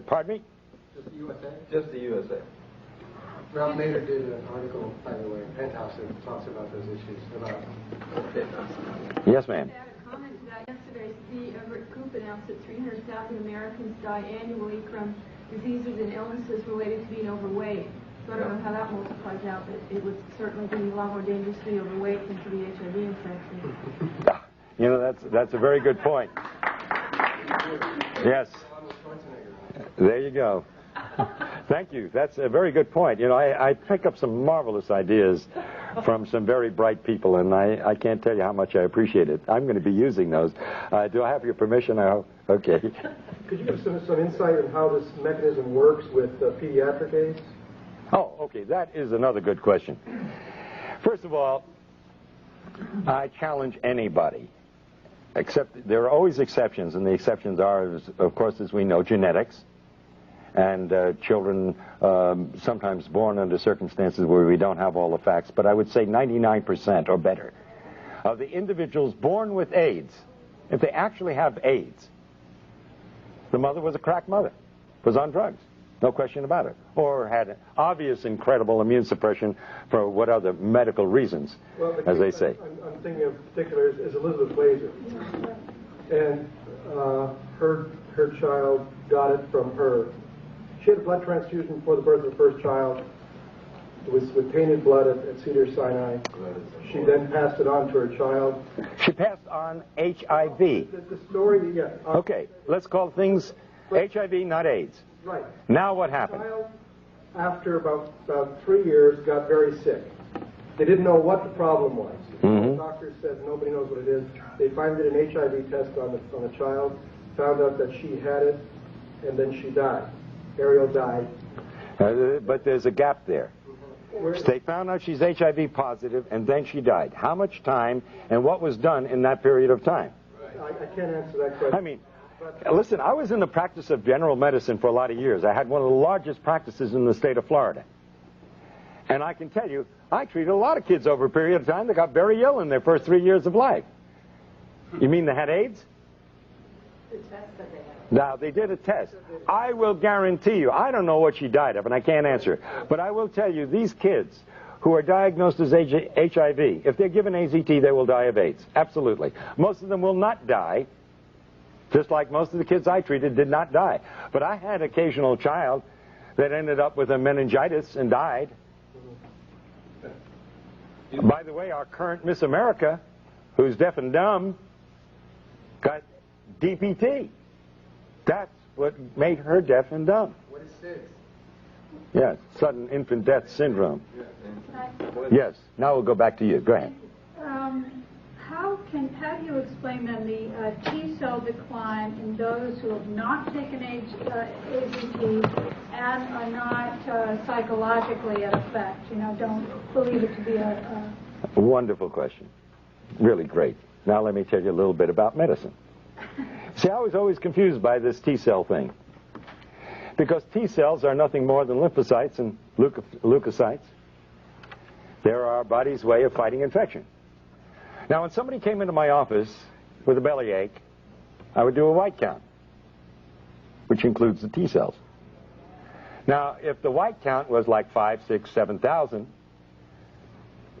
pardon me? Just the USA? Just the USA. Ralph Nader did an article, by the way, in Penthouse, that talks about those issues. Yes, ma'am. To add a comment to that, yesterday the group announced that 300,000 Americans die annually from diseases and illnesses related to being overweight. So I don't know how that multiplies out, but it would certainly be a lot more dangerous to be overweight than to be HIV infected. You know, that's a very good point. Yes. There you go. Thank you. That's a very good point. You know, I pick up some marvelous ideas from some very bright people, and I can't tell you how much I appreciate it. I'm going to be using those. Do I have your permission? Okay. Could you give some insight on how this mechanism works with pediatric AIDS? Oh, okay. That is another good question. First of all, I challenge anybody, except there are always exceptions, and the exceptions are, of course, as we know, genetics. And children sometimes born under circumstances where we don't have all the facts. But I would say 99% or better of the individuals born with AIDS, if they actually have AIDS, the mother was a crack mother, was on drugs, no question about it, or had obvious incredible immune suppression for what other medical reasons, as they say. I'm thinking of particular is Elizabeth Glazer. And her child got it from her. She had a blood transfusion before the birth of her first child. It was with tainted blood at Cedars-Sinai. She then passed it on to her child. She passed on HIV. The story, yeah. Okay, let's call things HIV, not AIDS. Right. Now what happened? The child, after about 3 years, got very sick. They didn't know what the problem was. Mm-hmm. The doctors said nobody knows what it is. They finally did an HIV test on the child, found out that she had it, and then she died. Ariel died. But there's a gap there. They found out she's HIV positive, and then she died. How much time, and what was done in that period of time? I can't answer that question. I mean, listen, I was in the practice of general medicine for a lot of years. I had one of the largest practices in the state of Florida. And I can tell you, I treated a lot of kids over a period of time that got very ill in their first 3 years of life. You mean they had AIDS? The test that they had. Now, they did a test. I will guarantee you, I don't know what she died of, and I can't answer. But I will tell you, these kids who are diagnosed as HIV, if they're given AZT, they will die of AIDS. Absolutely. Most of them will not die, just like most of the kids I treated did not die. But I had an occasional child that ended up with a meningitis and died. By the way, our current Miss America, who's deaf and dumb, got DPT. That's what made her deaf and dumb. What is SIDS? Yes, sudden infant death syndrome. Can Yes, now we'll go back to you. Go ahead. How do you explain then the T-cell decline in those who have not taken AZT and are not psychologically at effect? You know, don't believe it to be a Wonderful question. Really great. Now let me tell you a little bit about medicine. See, I was always confused by this T-cell thing. Because T-cells are nothing more than lymphocytes and leukocytes. They're our body's way of fighting infection. Now, when somebody came into my office with a bellyache, I would do a white count, which includes the T cells. Now, if the white count was like 5, 6, 7,000,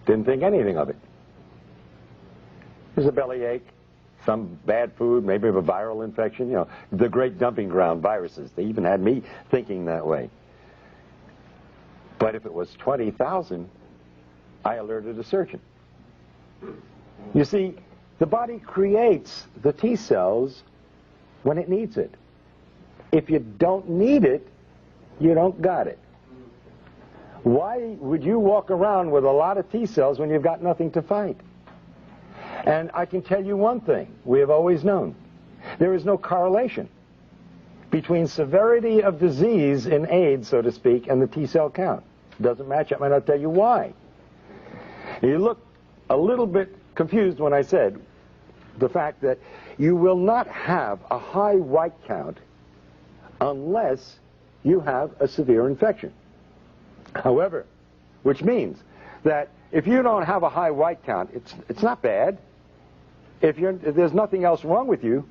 didn't think anything of it. There's a bellyache, some bad food, maybe a viral infection, you know, the great dumping ground viruses. They even had me thinking that way. But if it was 20,000, I alerted a surgeon. You see, the body creates the T cells when it needs it. If you don't need it, you don't got it. Why would you walk around with a lot of T cells when you've got nothing to fight? And I can tell you one thing we have always known. There is no correlation between severity of disease in AIDS, so to speak, and the T cell count. It doesn't match up, and I'll tell you why. You look a little bit confused when I said the fact that you will not have a high white count unless you have a severe infection. However, which means that if you don't have a high white count, it's not bad. If there's nothing else wrong with you,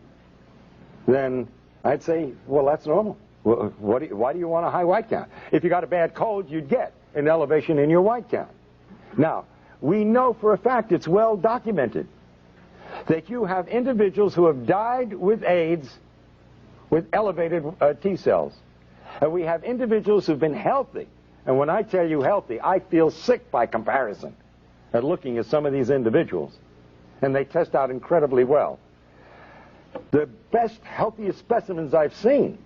then I'd say, well, that's normal. Well, why do you want a high white count? If you got a bad cold, you'd get an elevation in your white count. Now, we know for a fact, it's well documented, that you have individuals who have died with AIDS with elevated T cells. And we have individuals who've been healthy. And when I tell you healthy, I feel sick by comparison at looking at some of these individuals. And they test out incredibly well. The best, healthiest specimens I've seen,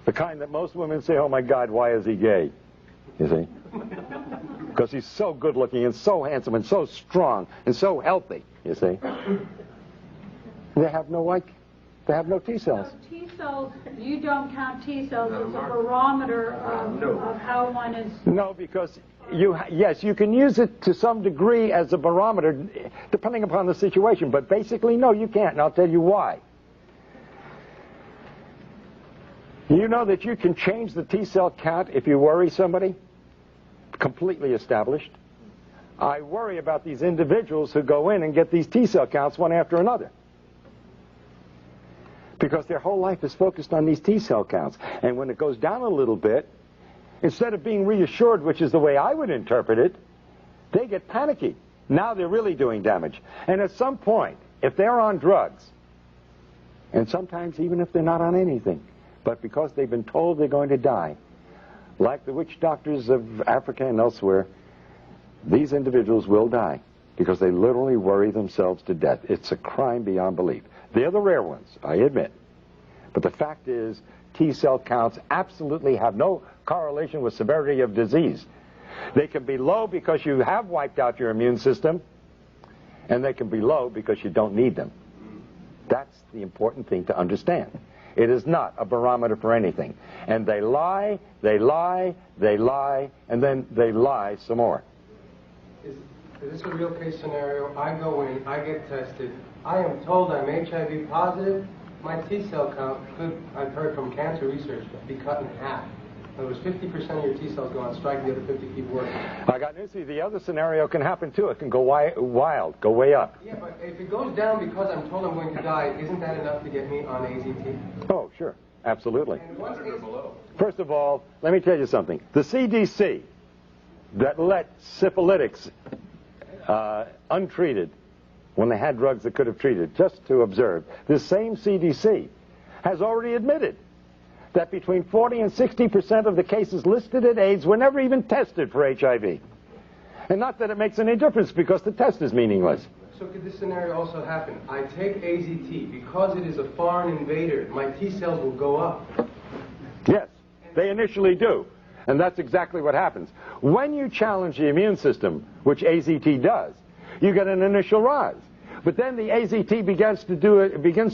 the kind that most women say, oh my God, why is he gay? You see? Because he's so good looking and so handsome and so strong and so healthy, you see? They have no T cells. So T cells, you don't count T cells as a barometer of how one is... No, because yes, you can use it to some degree as a barometer, depending upon the situation, but basically, no, you can't, and I'll tell you why. You know that you can change the T cell count if you worry somebody? Completely established. I worry about these individuals who go in and get these T cell counts one after another, because their whole life is focused on these T cell counts. And when it goes down a little bit, instead of being reassured, which is the way I would interpret it, they get panicky. Now they're really doing damage. And at some point, if they're on drugs, and sometimes even if they're not on anything, but because they've been told they're going to die, like the witch doctors of Africa and elsewhere, these individuals will die because they literally worry themselves to death. It's a crime beyond belief. They're the rare ones, I admit. But the fact is, T cell counts absolutely have no correlation with severity of disease. They can be low because you have wiped out your immune system, and they can be low because you don't need them. That's the important thing to understand. It is not a barometer for anything. And they lie, they lie, they lie, and then they lie some more. Is this a real case scenario? I go in, I get tested, I am told I'm HIV positive. My T cell count could, I've heard from cancer research, be cut in half. In other words, 50% of your T cells go on strike, the other 50 keep working. I got news for you. The other scenario can happen too. It can go wild, go way up. Yeah, but if it goes down because I'm told I'm going to die, isn't that enough to get me on AZT? Oh, sure. Absolutely. And once below. First of all, let me tell you something. The CDC that let syphilitics untreated when they had drugs that could have treated, just to observe, this same CDC has already admitted that between 40 and 60% of the cases listed at AIDS were never even tested for HIV. And not that it makes any difference, because the test is meaningless. So could this scenario also happen? I take AZT, because it is a foreign invader, my T cells will go up. Yes, they initially do. And that's exactly what happens. When you challenge the immune system, which AZT does, you get an initial rise. But then the AZT begins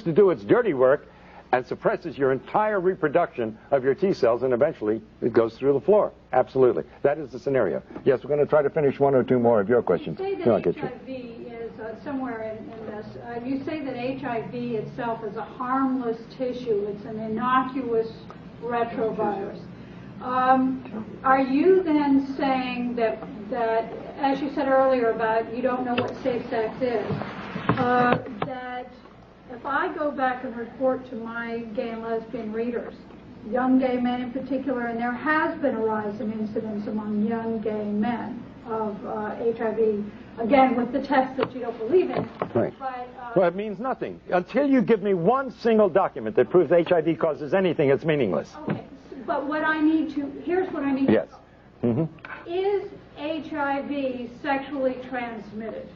to do its dirty work and suppresses your entire reproduction of your T cells, and eventually it goes through the floor. Absolutely. That is the scenario. Yes, we're going to try to finish one or two more of your questions. You say that HIV is somewhere in this. You say that HIV itself is a harmless tissue. It's an innocuous retrovirus. Are you then saying that, as you said earlier about you don't know what safe sex is, that if I go back and report to my gay and lesbian readers, young gay men in particular, and there has been a rise in incidence among young gay men of HIV, again, with the test that you don't believe in. Right. But, Well, it means nothing. Until you give me one single document that proves HIV causes anything, it's meaningless. okay, but what I need to, here's what I need Yes. to know. Is HIV sexually transmitted?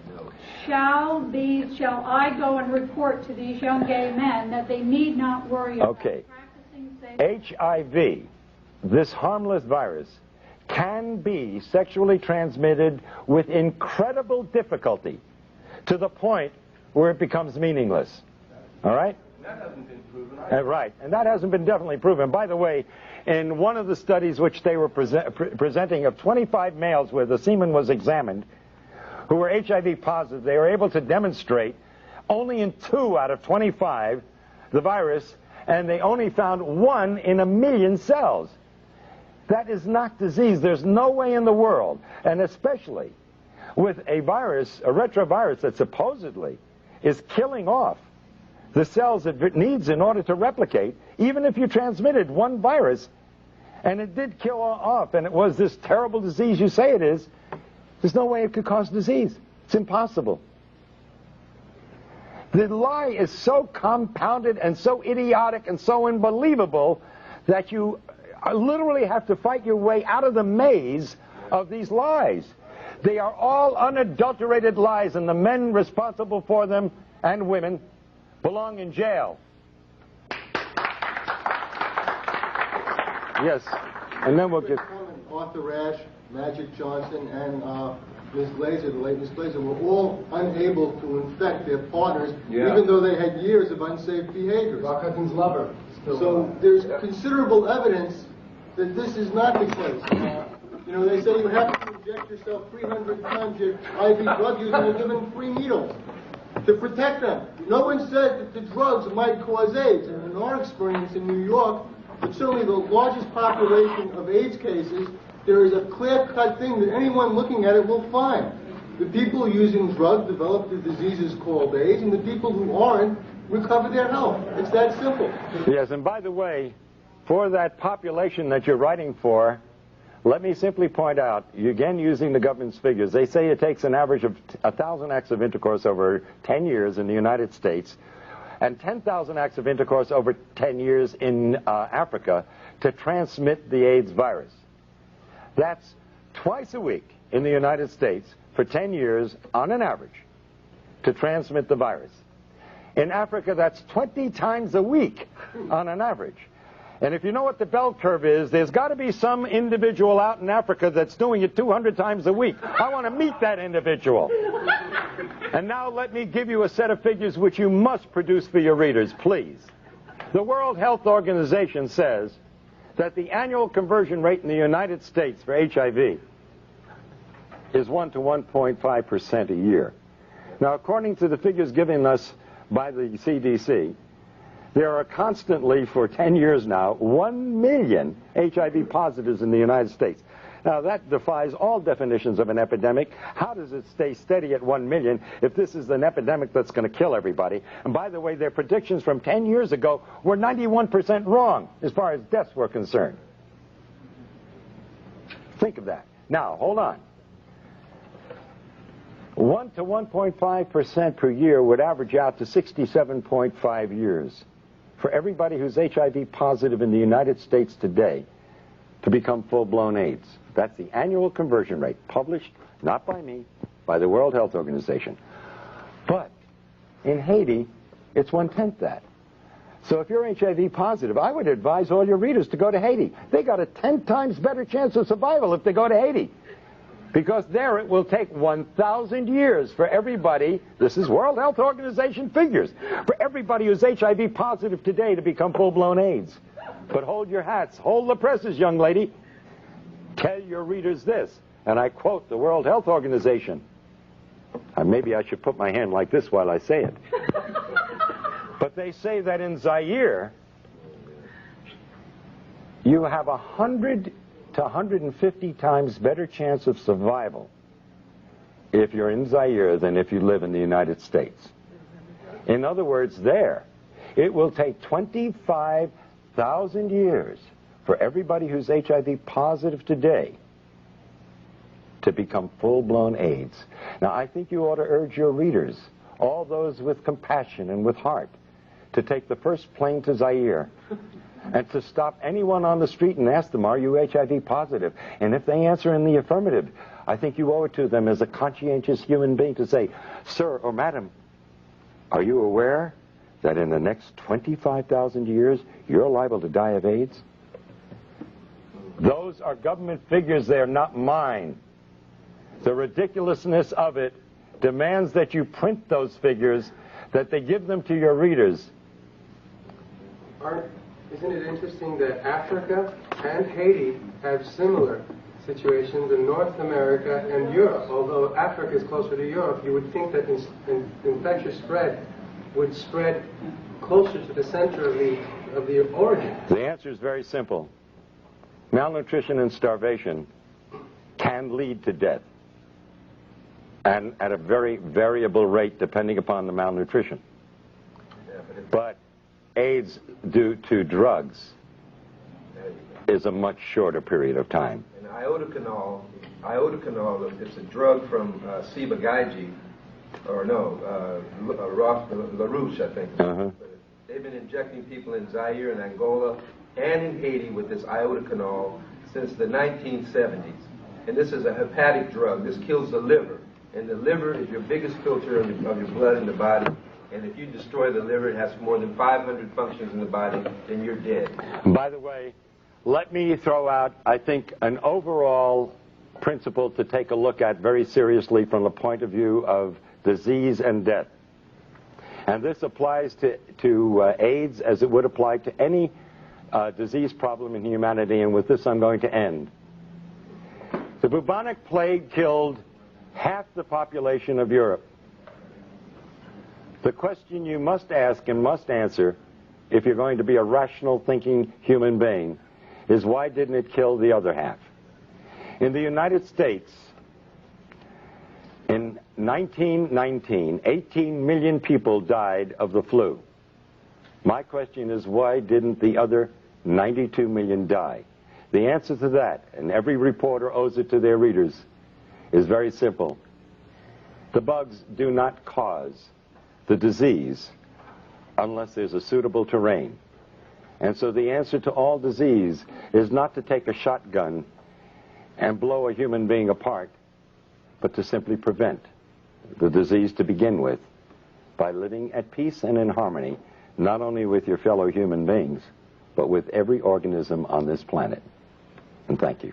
Shall I go and report to these young gay men that they need not worry about practicing safe? HIV, this harmless virus, can be sexually transmitted with incredible difficulty to the point where it becomes meaningless. All right? That hasn't been proven. Right, and that hasn't been definitely proven. By the way, in one of the studies which they were presenting of 25 males where the semen was examined, who were HIV positive, they were able to demonstrate only in 2 out of 25 the virus, and they only found 1 in 1,000,000 cells. That is not disease. There's no way in the world, and especially with a virus, a retrovirus that supposedly is killing off the cells it needs in order to replicate, even if you transmitted 1 virus, and it did kill off, and it was this terrible disease you say it is, there's no way it could cause disease. It's impossible. The lie is so compounded and so idiotic and so unbelievable that you literally have to fight your way out of the maze of these lies. They are all unadulterated lies, and the men responsible for them, and women, belong in jail. Yes, and then we'll get... Arthur Ashe, Magic Johnson, and Ms. Glazer, the late Ms. Glazer, were all unable to infect their partners, even though they had years of unsafe behaviors. Rock Hudson's lover. So there's considerable evidence that this is not the case. You know, they say you have to inject yourself 300 times your IV drug use, and you're given 3 needles to protect them. No one said that the drugs might cause AIDS. And in our experience in New York, it's certainly the largest population of AIDS cases, there is a clear-cut thing that anyone looking at it will find. The people using drugs develop the diseases called AIDS, and the people who aren't recover their health. It's that simple. Yes, and by the way, for that population that you're writing for, let me simply point out, again using the government's figures, they say it takes an average of 1,000 acts of intercourse over 10 years in the United States and 10,000 acts of intercourse over 10 years in Africa to transmit the AIDS virus. That's twice a week in the United States for 10 years on an average to transmit the virus. In Africa, that's 20 times a week on an average. And if you know what the bell curve is, there's got to be some individual out in Africa that's doing it 200 times a week. I want to meet that individual. And now let me give you a set of figures which you must produce for your readers, please. The World Health Organization says that the annual conversion rate in the United States for HIV is 1 to 1.5% a year. Now, according to the figures given us by the CDC, there are constantly, for 10 years now, 1 million HIV positives in the United States. Now, that defies all definitions of an epidemic. How does it stay steady at 1 million if this is an epidemic that's going to kill everybody? And by the way, their predictions from 10 years ago were 91% wrong as far as deaths were concerned. Think of that. Now, hold on. 1 to 1.5% per year would average out to 67.5 years for everybody who's HIV positive in the United States today to become full-blown AIDS. That's the annual conversion rate, published not by me, by the World Health Organization. But in Haiti, it's 1/10 that. So if you're HIV positive, I would advise all your readers to go to Haiti. They got a 10 times better chance of survival if they go to Haiti. Because there it will take 1,000 years for everybody, this is World Health Organization figures, for everybody who's HIV positive today to become full-blown AIDS. But hold your hats, hold the presses, young lady. Tell your readers this, and I quote the World Health Organization. Maybe I should put my hand like this while I say it. But they say that in Zaire, you have 100 to 150 times better chance of survival if you're in Zaire than if you live in the United States. In other words, it will take 25,000 years for everybody who's HIV positive today to become full-blown AIDS. Now, I think you ought to urge your readers, all those with compassion and with heart, to take the first plane to Zaire and to stop anyone on the street and ask them, are you HIV positive? And if they answer in the affirmative, I think you owe it to them as a conscientious human being to say, sir or madam, are you aware that in the next 25,000 years you're liable to die of AIDS? Those are government figures, they're not mine. The ridiculousness of it demands that you print those figures, that they give them to your readers. Isn't it interesting that Africa and Haiti have similar situations in North America and Europe? Although Africa is closer to Europe, you would think that infectious spread would spread closer to the center of the origin. The answer is very simple. Malnutrition and starvation can lead to death, and at a very variable rate depending upon the malnutrition. But AIDS due to drugs is a much shorter period of time. And iodocanol, it's a drug from Ciba-Geigy, or no, LaRouche, I think. They've been injecting people in Zaire and Angola and in Haiti with this iodocanol since the 1970s. And this is a hepatic drug. This kills the liver. And the liver is your biggest filter of your blood in the body. And if you destroy the liver, it has more than 500 functions in the body, then you're dead. By the way, let me throw out, I think, an overall principle to take a look at very seriously from the point of view of disease and death. And this applies to AIDS as it would apply to any disease problem in humanity, and with this I'm going to end. The bubonic plague killed half the population of Europe. The question you must ask and must answer, if you're going to be a rational thinking human being, is why didn't it kill the other half? In the United States, in 1919, 18 million people died of the flu. My question is, why didn't the other 92 million die? The answer to that, and every reporter owes it to their readers, is very simple. The bugs do not cause the disease unless there's a suitable terrain. And so the answer to all disease is not to take a shotgun and blow a human being apart, but to simply prevent the disease to begin with by living at peace and in harmony, not only with your fellow human beings, but with every organism on this planet. And thank you.